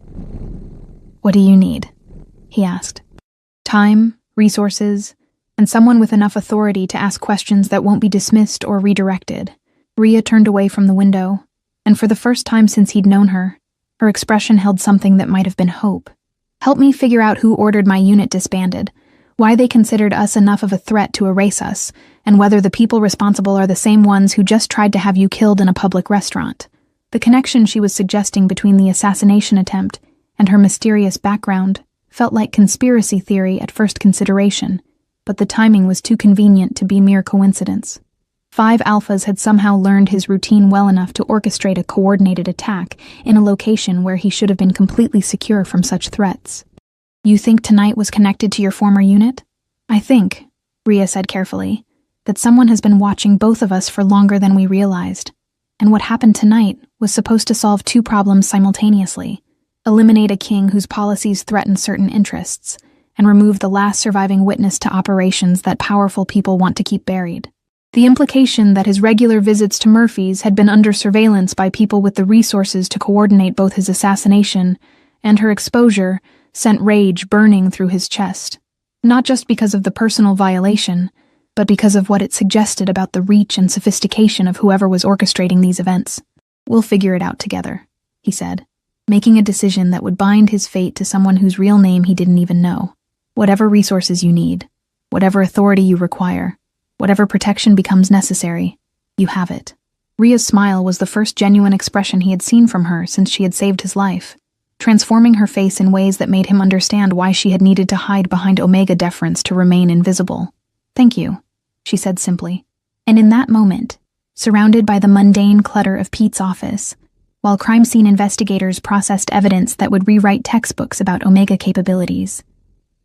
"What do you need?" he asked. "Time, resources, and someone with enough authority to ask questions that won't be dismissed or redirected." Rhea turned away from the window, and for the first time since he'd known her, her expression held something that might have been hope. "Help me figure out who ordered my unit disbanded, why they considered us enough of a threat to erase us, and whether the people responsible are the same ones who just tried to have you killed in a public restaurant." The connection she was suggesting between the assassination attempt and her mysterious background felt like conspiracy theory at first consideration, but the timing was too convenient to be mere coincidence. 5 Alphas had somehow learned his routine well enough to orchestrate a coordinated attack in a location where he should have been completely secure from such threats. "You think tonight was connected to your former unit?" "I think," Rhea said carefully, "that someone has been watching both of us for longer than we realized, and what happened tonight was supposed to solve 2 problems simultaneously: eliminate a king whose policies threaten certain interests, and remove the last surviving witness to operations that powerful people want to keep buried." The implication that his regular visits to Murphy's had been under surveillance by people with the resources to coordinate both his assassination and her exposure sent rage burning through his chest, not just because of the personal violation, but because of what it suggested about the reach and sophistication of whoever was orchestrating these events. "We'll figure it out together," he said, making a decision that would bind his fate to someone whose real name he didn't even know. "Whatever resources you need, whatever authority you require, whatever protection becomes necessary, you have it." Rhea's smile was the first genuine expression he had seen from her since she had saved his life, transforming her face in ways that made him understand why she had needed to hide behind Omega deference to remain invisible. "Thank you," she said simply. And in that moment, surrounded by the mundane clutter of Pete's office, while crime scene investigators processed evidence that would rewrite textbooks about Omega capabilities,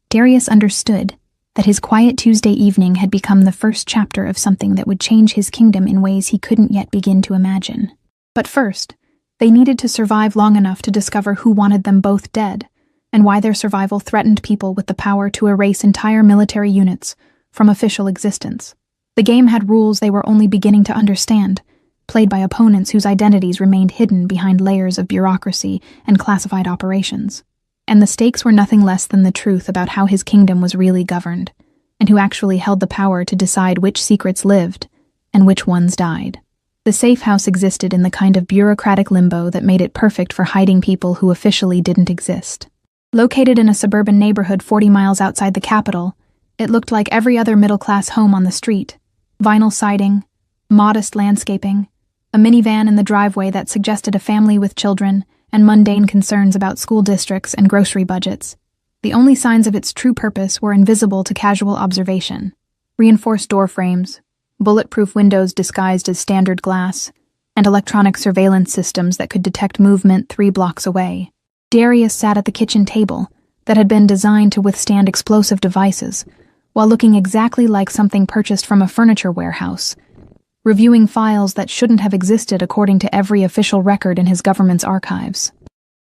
Darius understood that his quiet Tuesday evening had become the first chapter of something that would change his kingdom in ways he couldn't yet begin to imagine. But first, they needed to survive long enough to discover who wanted them both dead, and why their survival threatened people with the power to erase entire military units from official existence. The game had rules they were only beginning to understand, played by opponents whose identities remained hidden behind layers of bureaucracy and classified operations. And the stakes were nothing less than the truth about how his kingdom was really governed, and who actually held the power to decide which secrets lived and which ones died. The safe house existed in the kind of bureaucratic limbo that made it perfect for hiding people who officially didn't exist. Located in a suburban neighborhood 40 miles outside the capital, it looked like every other middle-class home on the street. Vinyl siding, modest landscaping, a minivan in the driveway that suggested a family with children, and mundane concerns about school districts and grocery budgets. The only signs of its true purpose were invisible to casual observation. Reinforced door frames, bulletproof windows disguised as standard glass, and electronic surveillance systems that could detect movement 3 blocks away. Darius sat at the kitchen table that had been designed to withstand explosive devices, while looking exactly like something purchased from a furniture warehouse, reviewing files that shouldn't have existed according to every official record in his government's archives.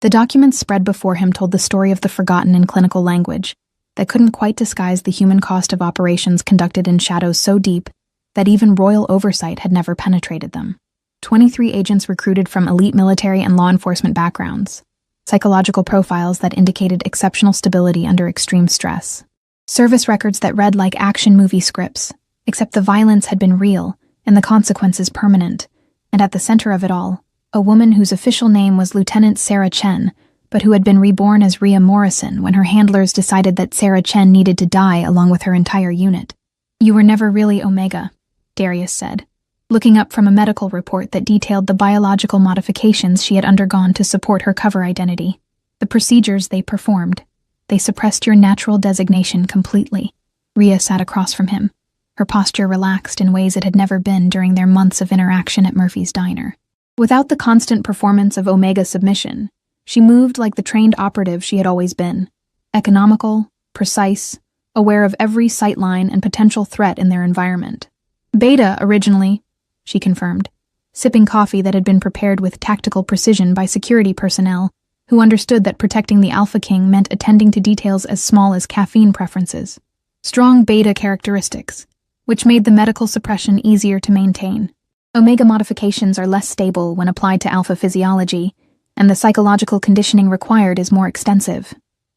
The documents spread before him told the story of the forgotten in clinical language that couldn't quite disguise the human cost of operations conducted in shadows so deep that even royal oversight had never penetrated them. 23 agents recruited from elite military and law enforcement backgrounds, psychological profiles that indicated exceptional stability under extreme stress, service records that read like action movie scripts, except the violence had been real and the consequences permanent, and at the center of it all, a woman whose official name was Lieutenant Sarah Chen, but who had been reborn as Rhea Morrison when her handlers decided that Sarah Chen needed to die along with her entire unit. "You were never really Omega," Darius said, looking up from a medical report that detailed the biological modifications she had undergone to support her cover identity. "The procedures they performed. They suppressed your natural designation completely." Rhea sat across from him, her posture relaxed in ways it had never been during their months of interaction at Murphy's Diner. Without the constant performance of Omega submission, she moved like the trained operative she had always been, economical, precise, aware of every sightline and potential threat in their environment. "Beta, originally," she confirmed, sipping coffee that had been prepared with tactical precision by security personnel who understood that protecting the Alpha King meant attending to details as small as caffeine preferences. Strong beta characteristics, which made the medical suppression easier to maintain. Omega modifications are less stable when applied to alpha physiology, and the psychological conditioning required is more extensive.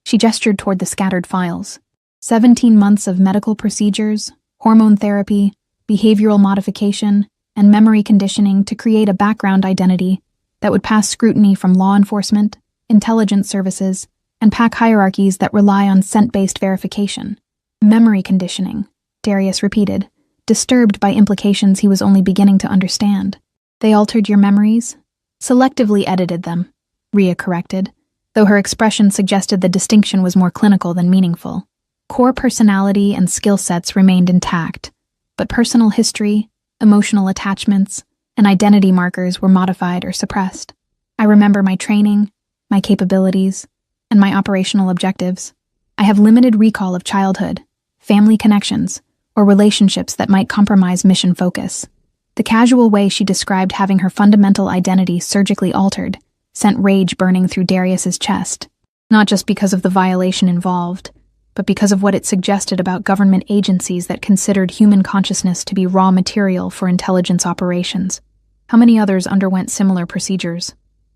She gestured toward the scattered files. 17 months of medical procedures, hormone therapy, behavioral modification, and memory conditioning to create a background identity that would pass scrutiny from law enforcement, intelligence services, and pack hierarchies that rely on scent-based verification. Memory conditioning, Darius repeated, disturbed by implications he was only beginning to understand. "They altered your memories?" "Selectively edited them," Rhea corrected, though her expression suggested the distinction was more clinical than meaningful. Core personality and skill sets remained intact, but personal history, emotional attachments, and identity markers were modified or suppressed. "I remember my training, my capabilities, and my operational objectives. I have limited recall of childhood, family connections, or relationships that might compromise mission focus." The casual way she described having her fundamental identity surgically altered sent rage burning through Darius's chest, not just because of the violation involved, but because of what it suggested about government agencies that considered human consciousness to be raw material for intelligence operations. How many others underwent similar procedures?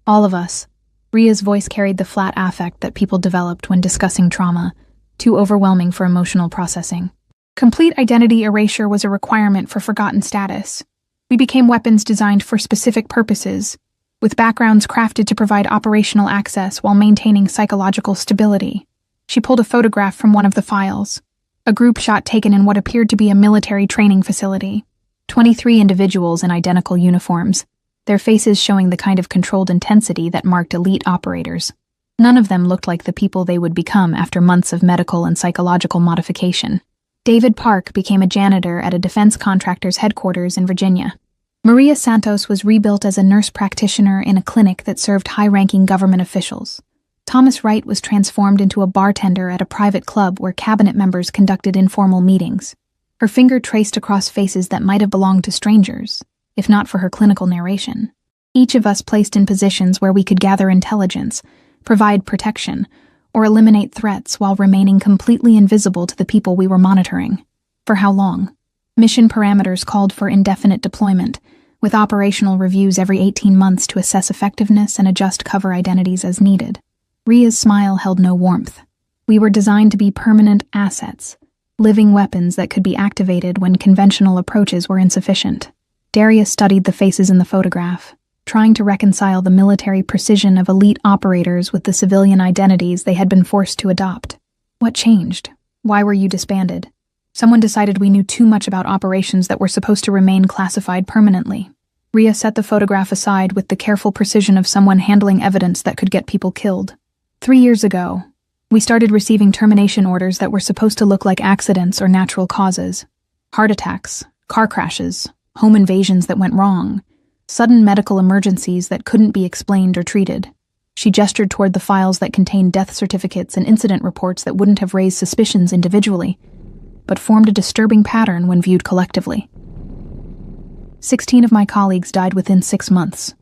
"All of us." Rhea's voice carried the flat affect that people developed when discussing trauma, too overwhelming for emotional processing. "Complete identity erasure was a requirement for forgotten status. We became weapons designed for specific purposes, with backgrounds crafted to provide operational access while maintaining psychological stability." She pulled a photograph from one of the files, a group shot taken in what appeared to be a military training facility. 23 individuals in identical uniforms, their faces showing the kind of controlled intensity that marked elite operators. None of them looked like the people they would become after months of medical and psychological modification. David Park became a janitor at a defense contractor's headquarters in Virginia. Maria Santos was rebuilt as a nurse practitioner in a clinic that served high-ranking government officials. Thomas Wright was transformed into a bartender at a private club where cabinet members conducted informal meetings. Her finger traced across faces that might have belonged to strangers, if not for her clinical narration. Each of us placed in positions where we could gather intelligence, provide protection, or eliminate threats while remaining completely invisible to the people we were monitoring. For how long? Mission parameters called for indefinite deployment, with operational reviews every 18 months to assess effectiveness and adjust cover identities as needed. Rhea's smile held no warmth. We were designed to be permanent assets, living weapons that could be activated when conventional approaches were insufficient. Darius studied the faces in the photograph, trying to reconcile the military precision of elite operators with the civilian identities they had been forced to adopt. What changed? Why were you disbanded? Someone decided we knew too much about operations that were supposed to remain classified permanently. Rhea set the photograph aside with the careful precision of someone handling evidence that could get people killed. 3 years ago, we started receiving termination orders that were supposed to look like accidents or natural causes. Heart attacks, car crashes, home invasions that went wrong, sudden medical emergencies that couldn't be explained or treated. She gestured toward the files that contained death certificates and incident reports that wouldn't have raised suspicions individually, but formed a disturbing pattern when viewed collectively. 16 of my colleagues died within 6 months.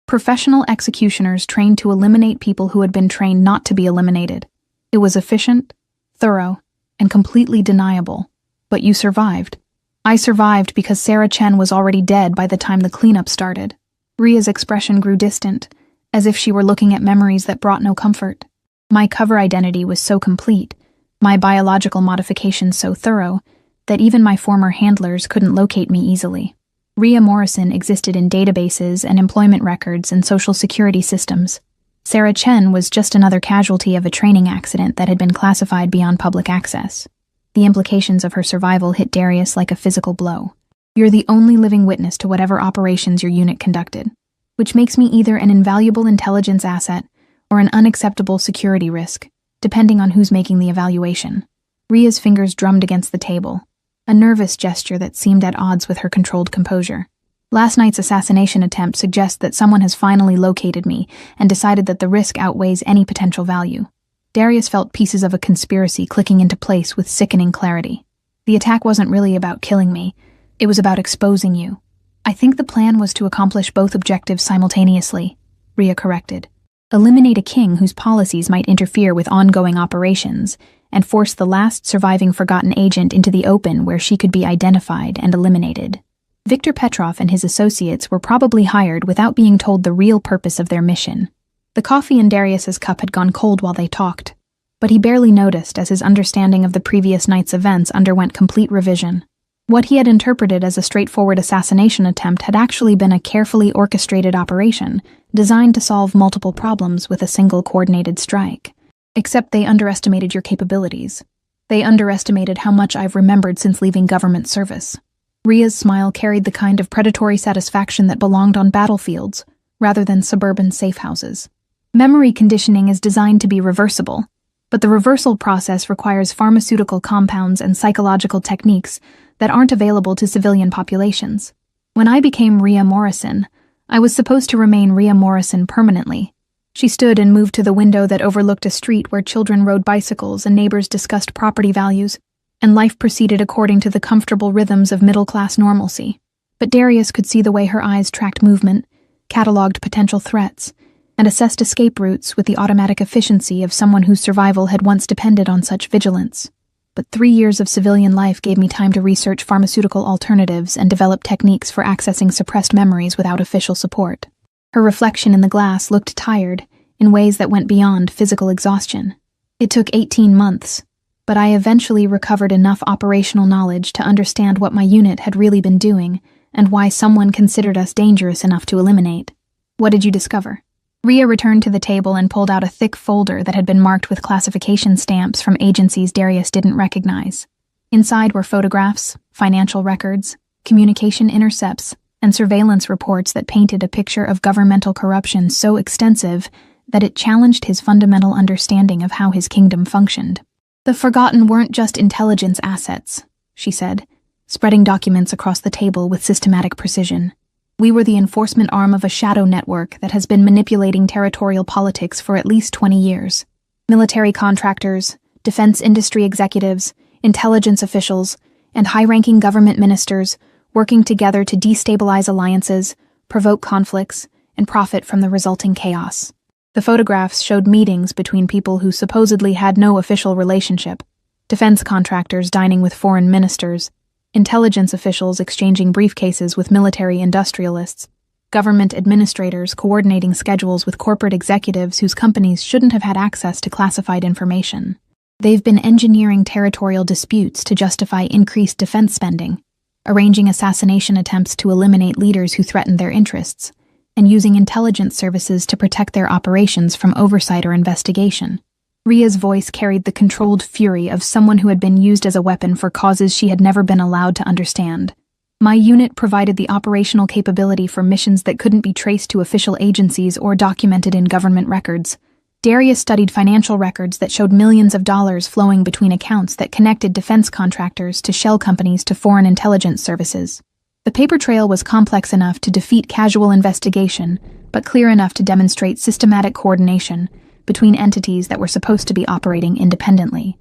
Professional executioners trained to eliminate people who had been trained not to be eliminated. It was efficient, thorough, and completely deniable. But you survived. I survived because Sarah Chen was already dead by the time the cleanup started. Rhea's expression grew distant, as if she were looking at memories that brought no comfort. My cover identity was so complete, my biological modifications so thorough, that even my former handlers couldn't locate me easily. Rhea Morrison existed in databases and employment records and social security systems. Sarah Chen was just another casualty of a training accident that had been classified beyond public access. The implications of her survival hit Darius like a physical blow. You're the only living witness to whatever operations your unit conducted, which makes me either an invaluable intelligence asset or an unacceptable security risk, depending on who's making the evaluation. Rhea's fingers drummed against the table, a nervous gesture that seemed at odds with her controlled composure. Last night's assassination attempt suggests that someone has finally located me and decided that the risk outweighs any potential value. Darius felt pieces of a conspiracy clicking into place with sickening clarity. The attack wasn't really about killing me, it was about exposing you. I think the plan was to accomplish both objectives simultaneously, Rhea corrected. Eliminate a king whose policies might interfere with ongoing operations, and force the last surviving forgotten agent into the open where she could be identified and eliminated. Viktor Petrov and his associates were probably hired without being told the real purpose of their mission. The coffee in Darius's cup had gone cold while they talked, but he barely noticed as his understanding of the previous night's events underwent complete revision. What he had interpreted as a straightforward assassination attempt had actually been a carefully orchestrated operation, designed to solve multiple problems with a single coordinated strike. Except they underestimated your capabilities. They underestimated how much I've remembered since leaving government service. Rhea's smile carried the kind of predatory satisfaction that belonged on battlefields, rather than suburban safe houses. Memory conditioning is designed to be reversible, but the reversal process requires pharmaceutical compounds and psychological techniques that aren't available to civilian populations. When I became Rhea Morrison, I was supposed to remain Rhea Morrison permanently. She stood and moved to the window that overlooked a street where children rode bicycles and neighbors discussed property values, and life proceeded according to the comfortable rhythms of middle-class normalcy. But Darius could see the way her eyes tracked movement, cataloged potential threats, and assessed escape routes with the automatic efficiency of someone whose survival had once depended on such vigilance. But 3 years of civilian life gave me time to research pharmaceutical alternatives and develop techniques for accessing suppressed memories without official support. Her reflection in the glass looked tired, in ways that went beyond physical exhaustion. It took 18 months, but I eventually recovered enough operational knowledge to understand what my unit had really been doing and why someone considered us dangerous enough to eliminate. What did you discover? Rhea returned to the table and pulled out a thick folder that had been marked with classification stamps from agencies Darius didn't recognize. Inside were photographs, financial records, communication intercepts, and surveillance reports that painted a picture of governmental corruption so extensive that it challenged his fundamental understanding of how his kingdom functioned. The Forgotten weren't just intelligence assets, she said, spreading documents across the table with systematic precision. We were the enforcement arm of a shadow network that has been manipulating territorial politics for at least 20 years. Military contractors, defense industry executives, intelligence officials, and high-ranking government ministers working together to destabilize alliances, provoke conflicts, and profit from the resulting chaos. The photographs showed meetings between people who supposedly had no official relationship, defense contractors dining with foreign ministers, intelligence officials exchanging briefcases with military industrialists, government administrators coordinating schedules with corporate executives whose companies shouldn't have had access to classified information. They've been engineering territorial disputes to justify increased defense spending, arranging assassination attempts to eliminate leaders who threatened their interests, and using intelligence services to protect their operations from oversight or investigation. Ria's voice carried the controlled fury of someone who had been used as a weapon for causes she had never been allowed to understand. My unit provided the operational capability for missions that couldn't be traced to official agencies or documented in government records. Darius studied financial records that showed millions of dollars flowing between accounts that connected defense contractors to shell companies to foreign intelligence services. The paper trail was complex enough to defeat casual investigation, but clear enough to demonstrate systematic coordination between entities that were supposed to be operating independently.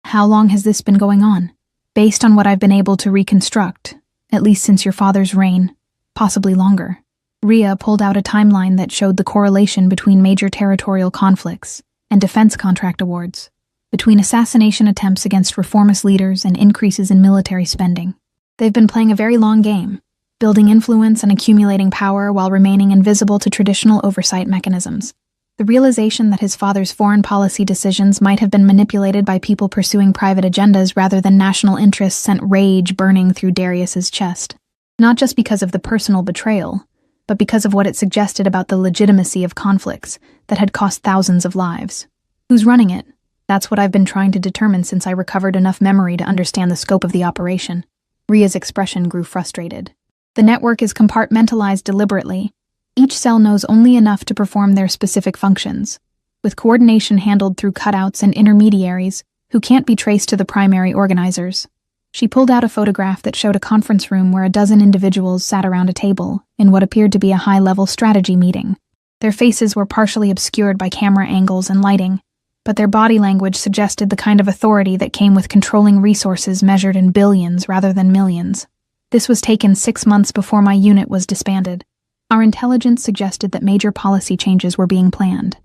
How long has this been going on? Based on what I've been able to reconstruct, at least since your father's reign, possibly longer. Ria pulled out a timeline that showed the correlation between major territorial conflicts and defense contract awards, between assassination attempts against reformist leaders and increases in military spending. They've been playing a very long game, building influence and accumulating power while remaining invisible to traditional oversight mechanisms. The realization that his father's foreign policy decisions might have been manipulated by people pursuing private agendas rather than national interests sent rage burning through Darius's chest. Not just because of the personal betrayal, but because of what it suggested about the legitimacy of conflicts that had cost thousands of lives. Who's running it? That's what I've been trying to determine since I recovered enough memory to understand the scope of the operation. Ria's expression grew frustrated. The network is compartmentalized deliberately. Each cell knows only enough to perform their specific functions, with coordination handled through cutouts and intermediaries who can't be traced to the primary organizers. She pulled out a photograph that showed a conference room where a dozen individuals sat around a table in what appeared to be a high-level strategy meeting. Their faces were partially obscured by camera angles and lighting, but their body language suggested the kind of authority that came with controlling resources measured in billions rather than millions. This was taken 6 months before my unit was disbanded. Our intelligence suggested that major policy changes were being planned,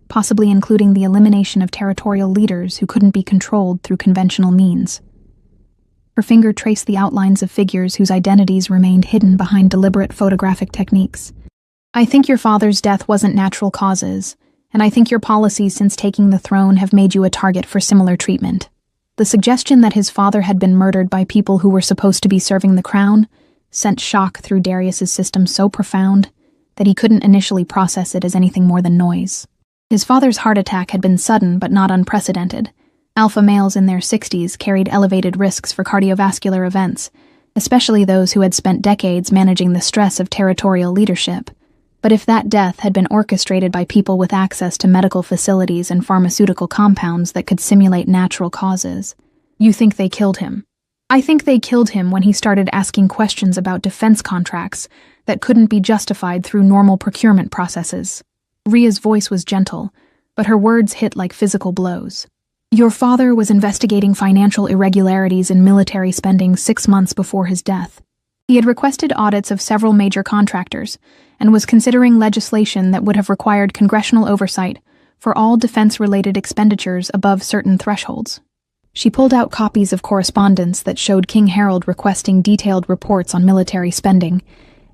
possibly including the elimination of territorial leaders who couldn't be controlled through conventional means. Her finger traced the outlines of figures whose identities remained hidden behind deliberate photographic techniques. I think your father's death wasn't natural causes, and I think your policies since taking the throne have made you a target for similar treatment. The suggestion that his father had been murdered by people who were supposed to be serving the crown sent shock through Darius's system so profound that he couldn't initially process it as anything more than noise. His father's heart attack had been sudden but not unprecedented. Alpha males in their 60s carried elevated risks for cardiovascular events, especially those who had spent decades managing the stress of territorial leadership. But if that death had been orchestrated by people with access to medical facilities and pharmaceutical compounds that could simulate natural causes, you think they killed him. I think they killed him when he started asking questions about defense contracts that couldn't be justified through normal procurement processes. Ria's voice was gentle, but her words hit like physical blows. Your father was investigating financial irregularities in military spending 6 months before his death. He had requested audits of several major contractors and was considering legislation that would have required congressional oversight for all defense-related expenditures above certain thresholds. She pulled out copies of correspondence that showed King Harold requesting detailed reports on military spending,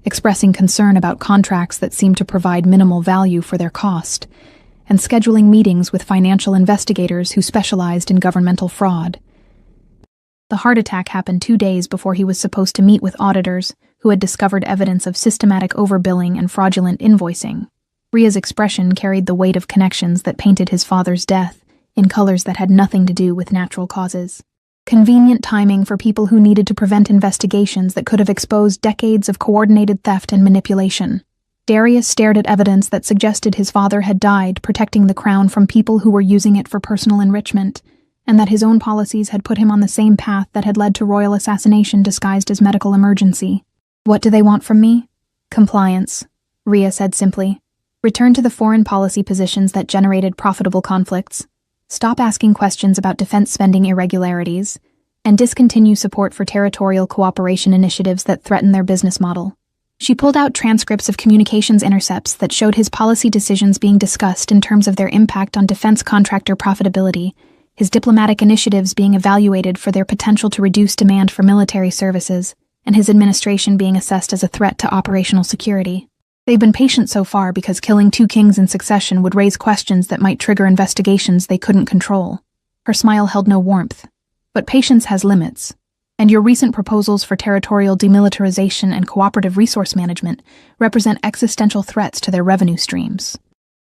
expressing concern about contracts that seemed to provide minimal value for their cost, and scheduling meetings with financial investigators who specialized in governmental fraud. The heart attack happened 2 days before he was supposed to meet with auditors who had discovered evidence of systematic overbilling and fraudulent invoicing. Ria's expression carried the weight of connections that painted his father's death in colors that had nothing to do with natural causes. Convenient timing for people who needed to prevent investigations that could have exposed decades of coordinated theft and manipulation. Darius stared at evidence that suggested his father had died protecting the crown from people who were using it for personal enrichment, and that his own policies had put him on the same path that had led to royal assassination disguised as medical emergency. What do they want from me? Compliance, Ria said simply. Return to the foreign policy positions that generated profitable conflicts. Stop asking questions about defense spending irregularities, and discontinue support for territorial cooperation initiatives that threaten their business model. She pulled out transcripts of communications intercepts that showed his policy decisions being discussed in terms of their impact on defense contractor profitability, his diplomatic initiatives being evaluated for their potential to reduce demand for military services, and his administration being assessed as a threat to operational security. They've been patient so far because killing 2 kings in succession would raise questions that might trigger investigations they couldn't control. Her smile held no warmth. But patience has limits, and your recent proposals for territorial demilitarization and cooperative resource management represent existential threats to their revenue streams.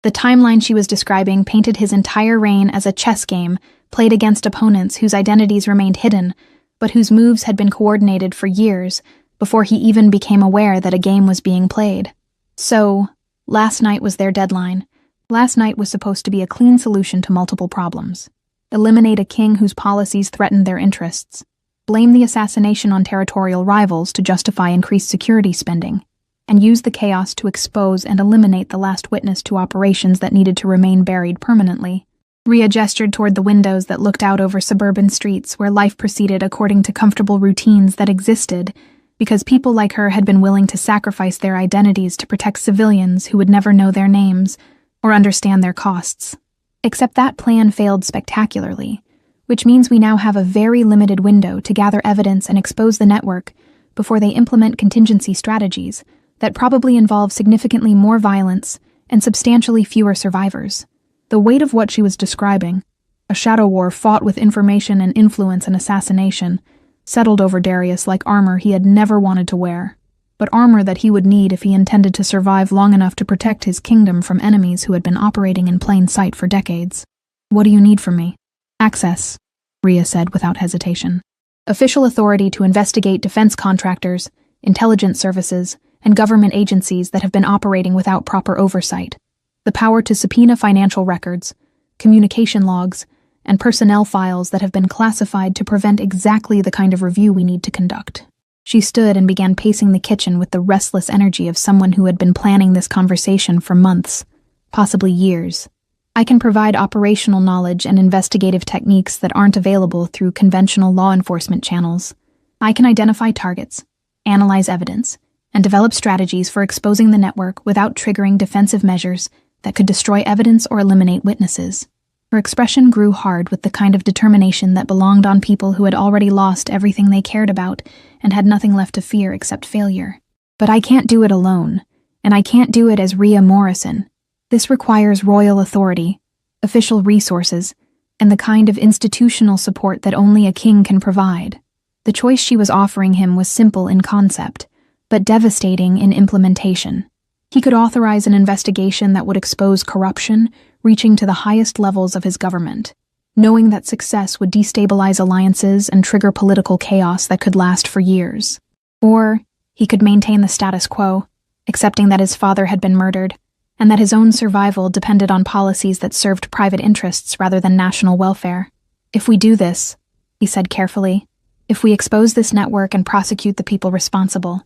The timeline she was describing painted his entire reign as a chess game played against opponents whose identities remained hidden, but whose moves had been coordinated for years before he even became aware that a game was being played. So, last night was their deadline. Last night was supposed to be a clean solution to multiple problems. Eliminate a king whose policies threatened their interests. Blame the assassination on territorial rivals to justify increased security spending. And use the chaos to expose and eliminate the last witness to operations that needed to remain buried permanently. Rhea gestured toward the windows that looked out over suburban streets where life proceeded according to comfortable routines that existed because people like her had been willing to sacrifice their identities to protect civilians who would never know their names or understand their costs. Except that plan failed spectacularly, which means we now have a very limited window to gather evidence and expose the network before they implement contingency strategies that probably involve significantly more violence and substantially fewer survivors. The weight of what she was describing, a shadow war fought with information and influence and assassination, settled over Darius like armor he had never wanted to wear, but armor that he would need if he intended to survive long enough to protect his kingdom from enemies who had been operating in plain sight for decades. "What do you need from me?" "Access," Rhea said without hesitation. "Official authority to investigate defense contractors, intelligence services, and government agencies that have been operating without proper oversight. The power to subpoena financial records, communication logs, and personnel files that have been classified to prevent exactly the kind of review we need to conduct." She stood and began pacing the kitchen with the restless energy of someone who had been planning this conversation for months, possibly years. "I can provide operational knowledge and investigative techniques that aren't available through conventional law enforcement channels. I can identify targets, analyze evidence, and develop strategies for exposing the network without triggering defensive measures that could destroy evidence or eliminate witnesses." Her expression grew hard with the kind of determination that belonged on people who had already lost everything they cared about and had nothing left to fear except failure. "But I can't do it alone, and I can't do it as Rhea Morrison. This requires royal authority, official resources, and the kind of institutional support that only a king can provide." The choice she was offering him was simple in concept, but devastating in implementation. He could authorize an investigation that would expose corruption, reaching to the highest levels of his government, knowing that success would destabilize alliances and trigger political chaos that could last for years. Or he could maintain the status quo, accepting that his father had been murdered, and that his own survival depended on policies that served private interests rather than national welfare. "If we do this," he said carefully, "if we expose this network and prosecute the people responsible,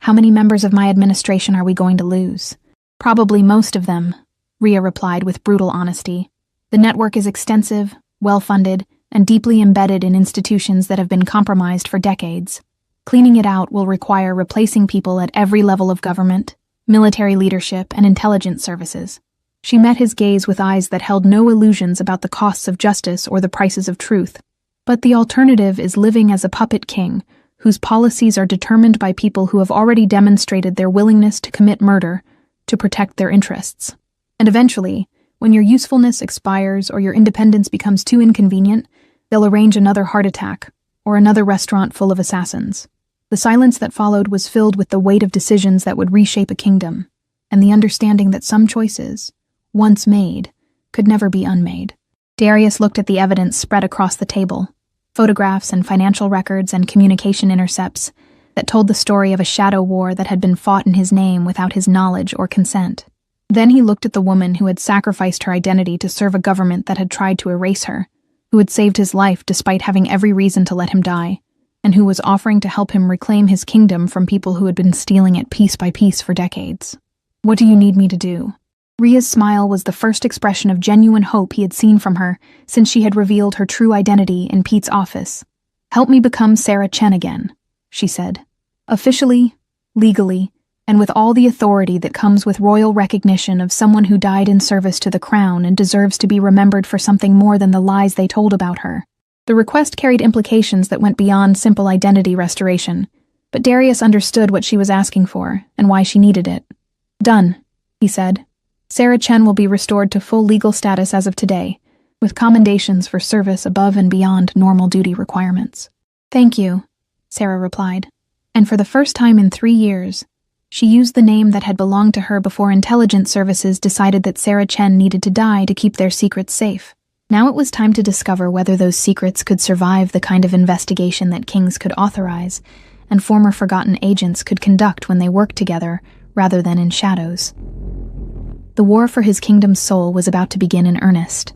how many members of my administration are we going to lose?" "Probably most of them," Rhea replied with brutal honesty. "The network is extensive, well-funded, and deeply embedded in institutions that have been compromised for decades. Cleaning it out will require replacing people at every level of government, military leadership, and intelligence services." She met his gaze with eyes that held no illusions about the costs of justice or the prices of truth. "But the alternative is living as a puppet king, whose policies are determined by people who have already demonstrated their willingness to commit murder to protect their interests. And eventually, when your usefulness expires or your independence becomes too inconvenient, they'll arrange another heart attack or another restaurant full of assassins." The silence that followed was filled with the weight of decisions that would reshape a kingdom, and the understanding that some choices, once made, could never be unmade. Darius looked at the evidence spread across the table, photographs and financial records and communication intercepts that told the story of a shadow war that had been fought in his name without his knowledge or consent. Then he looked at the woman who had sacrificed her identity to serve a government that had tried to erase her, who had saved his life despite having every reason to let him die, and who was offering to help him reclaim his kingdom from people who had been stealing it piece by piece for decades. "What do you need me to do?" Rhea's smile was the first expression of genuine hope he had seen from her since she had revealed her true identity in Pete's office. "Help me become Sarah Chen again," she said. "Officially, legally, and with all the authority that comes with royal recognition of someone who died in service to the crown and deserves to be remembered for something more than the lies they told about her." The request carried implications that went beyond simple identity restoration, but Darius understood what she was asking for and why she needed it. "Done," he said. "Sarah Chen will be restored to full legal status as of today, with commendations for service above and beyond normal duty requirements. "Thank you," Sarah replied, and for the first time in 3 years, she used the name that had belonged to her before intelligence services decided that Sarah Chen needed to die to keep their secrets safe. Now it was time to discover whether those secrets could survive the kind of investigation that kings could authorize and former forgotten agents could conduct when they worked together rather than in shadows. The war for his kingdom's soul was about to begin in earnest.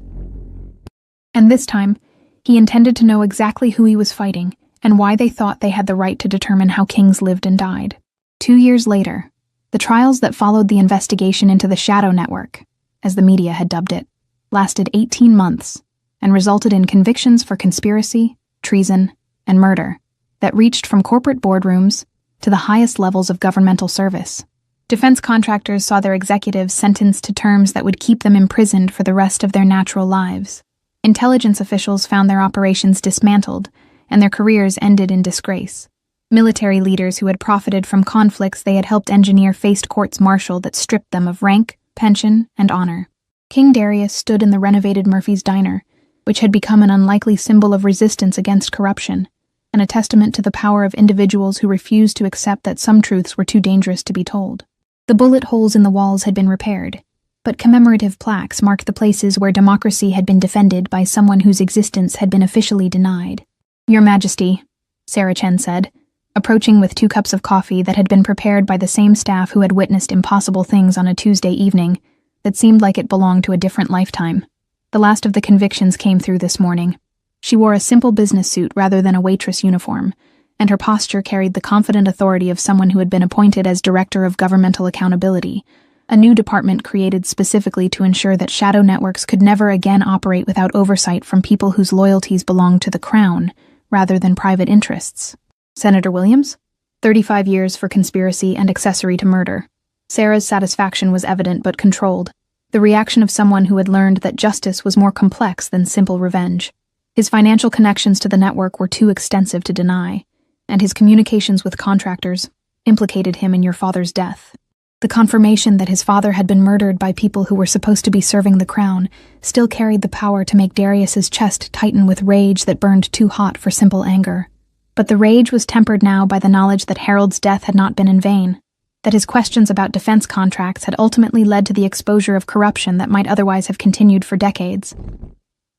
And this time, he intended to know exactly who he was fighting and why they thought they had the right to determine how kings lived and died. 2 years later, the trials that followed the investigation into the Shadow Network, as the media had dubbed it, lasted 18 months and resulted in convictions for conspiracy, treason, and murder that reached from corporate boardrooms to the highest levels of governmental service. Defense contractors saw their executives sentenced to terms that would keep them imprisoned for the rest of their natural lives. Intelligence officials found their operations dismantled and their careers ended in disgrace. Military leaders who had profited from conflicts they had helped engineer faced courts-martial that stripped them of rank, pension, and honor. King Darius stood in the renovated Murphy's Diner, which had become an unlikely symbol of resistance against corruption, and a testament to the power of individuals who refused to accept that some truths were too dangerous to be told. The bullet holes in the walls had been repaired, but commemorative plaques marked the places where democracy had been defended by someone whose existence had been officially denied. "Your Majesty," Sarah Chen said, approaching with 2 cups of coffee that had been prepared by the same staff who had witnessed impossible things on a Tuesday evening that seemed like it belonged to a different lifetime. The last of the convictions came through this morning. She wore a simple business suit rather than a waitress uniform, and her posture carried the confident authority of someone who had been appointed as Director of Governmental Accountability, a new department created specifically to ensure that shadow networks could never again operate without oversight from people whose loyalties belonged to the Crown rather than private interests. "Senator Williams? 35 years for conspiracy and accessory to murder." Sarah's satisfaction was evident but controlled, the reaction of someone who had learned that justice was more complex than simple revenge. His financial connections to the network were too extensive to deny, and his communications with contractors implicated him in your father's death. The confirmation that his father had been murdered by people who were supposed to be serving the crown still carried the power to make Darius's chest tighten with rage that burned too hot for simple anger. But the rage was tempered now by the knowledge that Harold's death had not been in vain, that his questions about defense contracts had ultimately led to the exposure of corruption that might otherwise have continued for decades.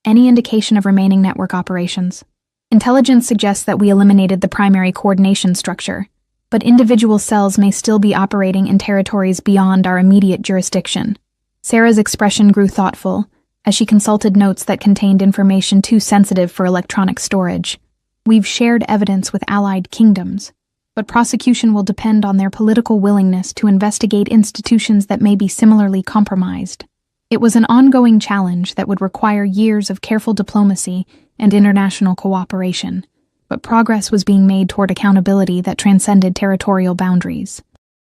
Any indication of remaining network operations? Intelligence suggests that we eliminated the primary coordination structure, but individual cells may still be operating in territories beyond our immediate jurisdiction. Sarah's expression grew thoughtful as she consulted notes that contained information too sensitive for electronic storage. "We've shared evidence with allied kingdoms, but prosecution will depend on their political willingness to investigate institutions that may be similarly compromised." It was an ongoing challenge that would require years of careful diplomacy and international cooperation, but progress was being made toward accountability that transcended territorial boundaries.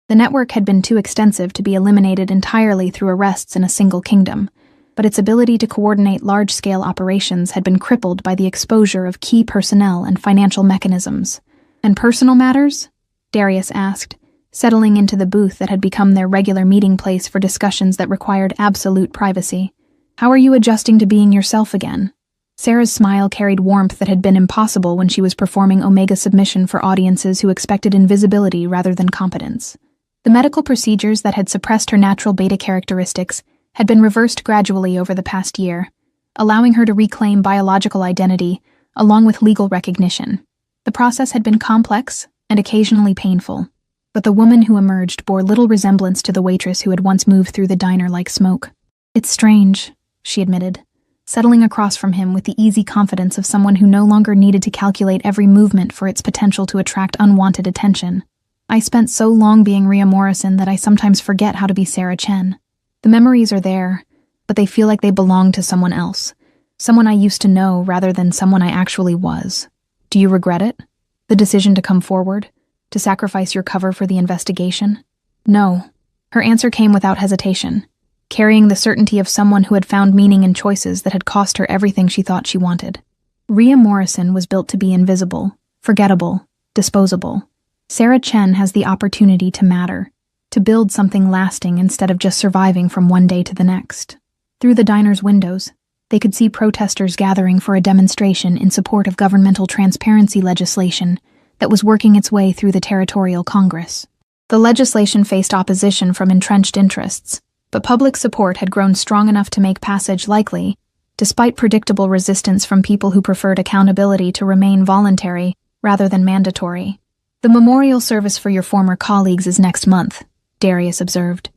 The network had been too extensive to be eliminated entirely through arrests in a single kingdom, but its ability to coordinate large-scale operations had been crippled by the exposure of key personnel and financial mechanisms. "And personal matters?" Darius asked, settling into the booth that had become their regular meeting place for discussions that required absolute privacy. "How are you adjusting to being yourself again?" Sarah's smile carried warmth that had been impossible when she was performing Omega submission for audiences who expected invisibility rather than competence. The medical procedures that had suppressed her natural beta characteristics had been reversed gradually over the past year, allowing her to reclaim biological identity along with legal recognition. The process had been complex and occasionally painful, but the woman who emerged bore little resemblance to the waitress who had once moved through the diner like smoke. "It's strange," she admitted, settling across from him with the easy confidence of someone who no longer needed to calculate every movement for its potential to attract unwanted attention. "I spent so long being Rhea Morrison that I sometimes forget how to be Sarah Chen. The memories are there, but they feel like they belong to someone else, someone I used to know rather than someone I actually was. Do you regret it? The decision to come forward? To sacrifice your cover for the investigation?" "No." Her answer came without hesitation, carrying the certainty of someone who had found meaning in choices that had cost her everything she thought she wanted. Rhea Morrison was built to be invisible, forgettable, disposable. Sarah Chen has the opportunity to matter, to build something lasting instead of just surviving from one day to the next. Through the diner's windows, They could see protesters gathering for a demonstration in support of governmental transparency legislation that was working its way through the Territorial Congress. The legislation faced opposition from entrenched interests, but public support had grown strong enough to make passage likely, despite predictable resistance from people who preferred accountability to remain voluntary rather than mandatory. "The memorial service for your former colleagues is next month," Darius observed.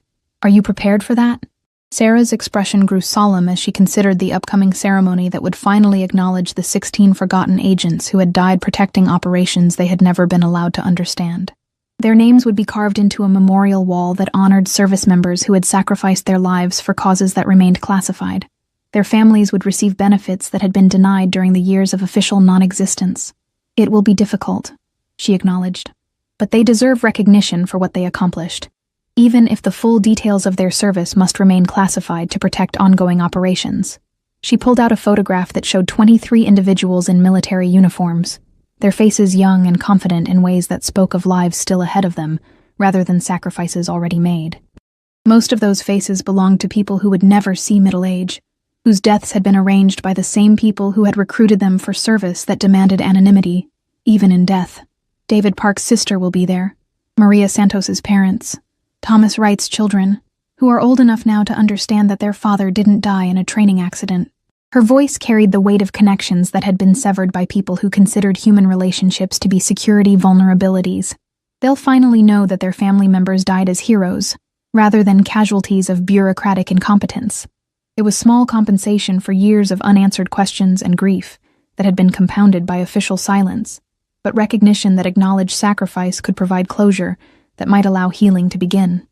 "Are you prepared for that?" Sarah's expression grew solemn as she considered the upcoming ceremony that would finally acknowledge the 16 forgotten agents who had died protecting operations they had never been allowed to understand. Their names would be carved into a memorial wall that honored service members who had sacrificed their lives for causes that remained classified. Their families would receive benefits that had been denied during the years of official non-existence. "It will be difficult," she acknowledged, "but they deserve recognition for what they accomplished, even if the full details of their service must remain classified to protect ongoing operations." She pulled out a photograph that showed 23 individuals in military uniforms, their faces young and confident in ways that spoke of lives still ahead of them, rather than sacrifices already made. Most of those faces belonged to people who would never see middle age, whose deaths had been arranged by the same people who had recruited them for service that demanded anonymity, even in death. David Park's sister will be there, Maria Santos's parents, Thomas Wright's children, who are old enough now to understand that their father didn't die in a training accident. Her voice carried the weight of connections that had been severed by people who considered human relationships to be security vulnerabilities. They'll finally know that their family members died as heroes, rather than casualties of bureaucratic incompetence. It was small compensation for years of unanswered questions and grief that had been compounded by official silence, but recognition that acknowledged sacrifice could provide closure that might allow healing to begin.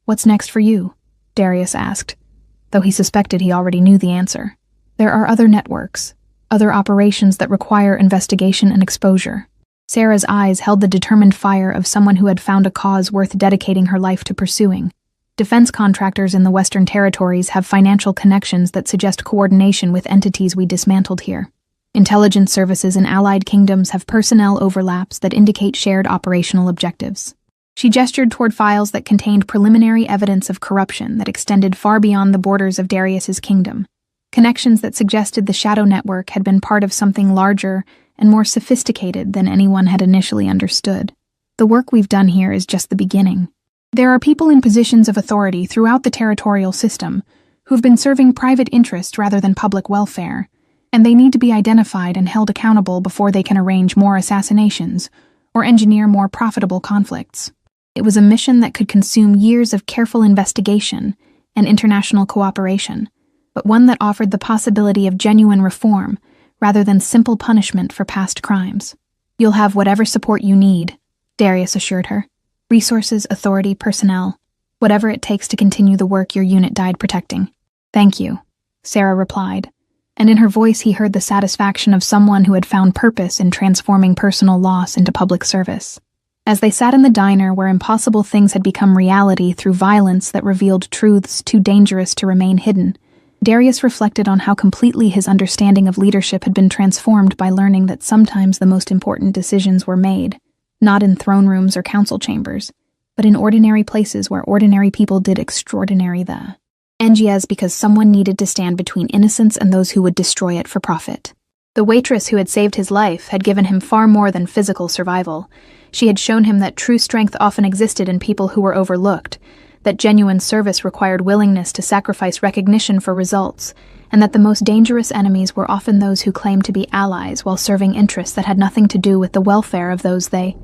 "What's next for you?" Darius asked, though he suspected he already knew the answer. "There are other networks, other operations that require investigation and exposure." Sarah's eyes held the determined fire of someone who had found a cause worth dedicating her life to pursuing. Defense contractors in the Western Territories have financial connections that suggest coordination with entities we dismantled here. Intelligence services in allied kingdoms have personnel overlaps that indicate shared operational objectives. She gestured toward files that contained preliminary evidence of corruption that extended far beyond the borders of Darius's kingdom, connections that suggested the Shadow Network had been part of something larger and more sophisticated than anyone had initially understood. "The work we've done here is just the beginning. There are people in positions of authority throughout the territorial system who've been serving private interest rather than public welfare, and they need to be identified and held accountable before they can arrange more assassinations or engineer more profitable conflicts." It was a mission that could consume years of careful investigation and international cooperation, but one that offered the possibility of genuine reform rather than simple punishment for past crimes. "You'll have whatever support you need," Darius assured her. "Resources, authority, personnel, whatever it takes to continue the work your unit died protecting." "Thank you," Sarah replied, and in her voice he heard the satisfaction of someone who had found purpose in transforming personal loss into public service. As they sat in the diner where impossible things had become reality through violence that revealed truths too dangerous to remain hidden, Darius reflected on how completely his understanding of leadership had been transformed by learning that sometimes the most important decisions were made, not in throne rooms or council chambers, but in ordinary places where ordinary people did extraordinary NGS because someone needed to stand between innocence and those who would destroy it for profit. The waitress who had saved his life had given him far more than physical survival. She had shown him that true strength often existed in people who were overlooked, that genuine service required willingness to sacrifice recognition for results, and that the most dangerous enemies were often those who claimed to be allies while serving interests that had nothing to do with the welfare of those they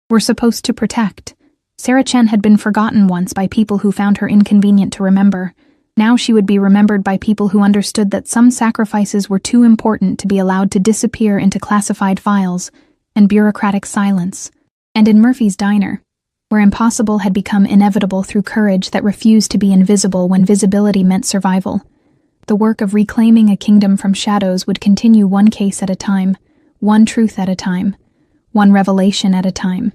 were supposed to protect. Sarah Chen had been forgotten once by people who found her inconvenient to remember. Now she would be remembered by people who understood that some sacrifices were too important to be allowed to disappear into classified files and bureaucratic silence. And in Murphy's diner, where impossible had become inevitable through courage that refused to be invisible when visibility meant survival, the work of reclaiming a kingdom from shadows would continue one case at a time, one truth at a time, one revelation at a time,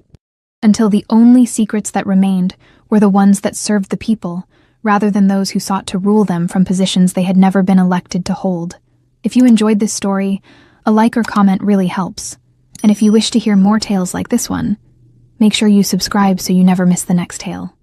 until the only secrets that remained were the ones that served the people, rather than those who sought to rule them from positions they had never been elected to hold. If you enjoyed this story, a like or comment really helps. And if you wish to hear more tales like this one, make sure you subscribe so you never miss the next tale.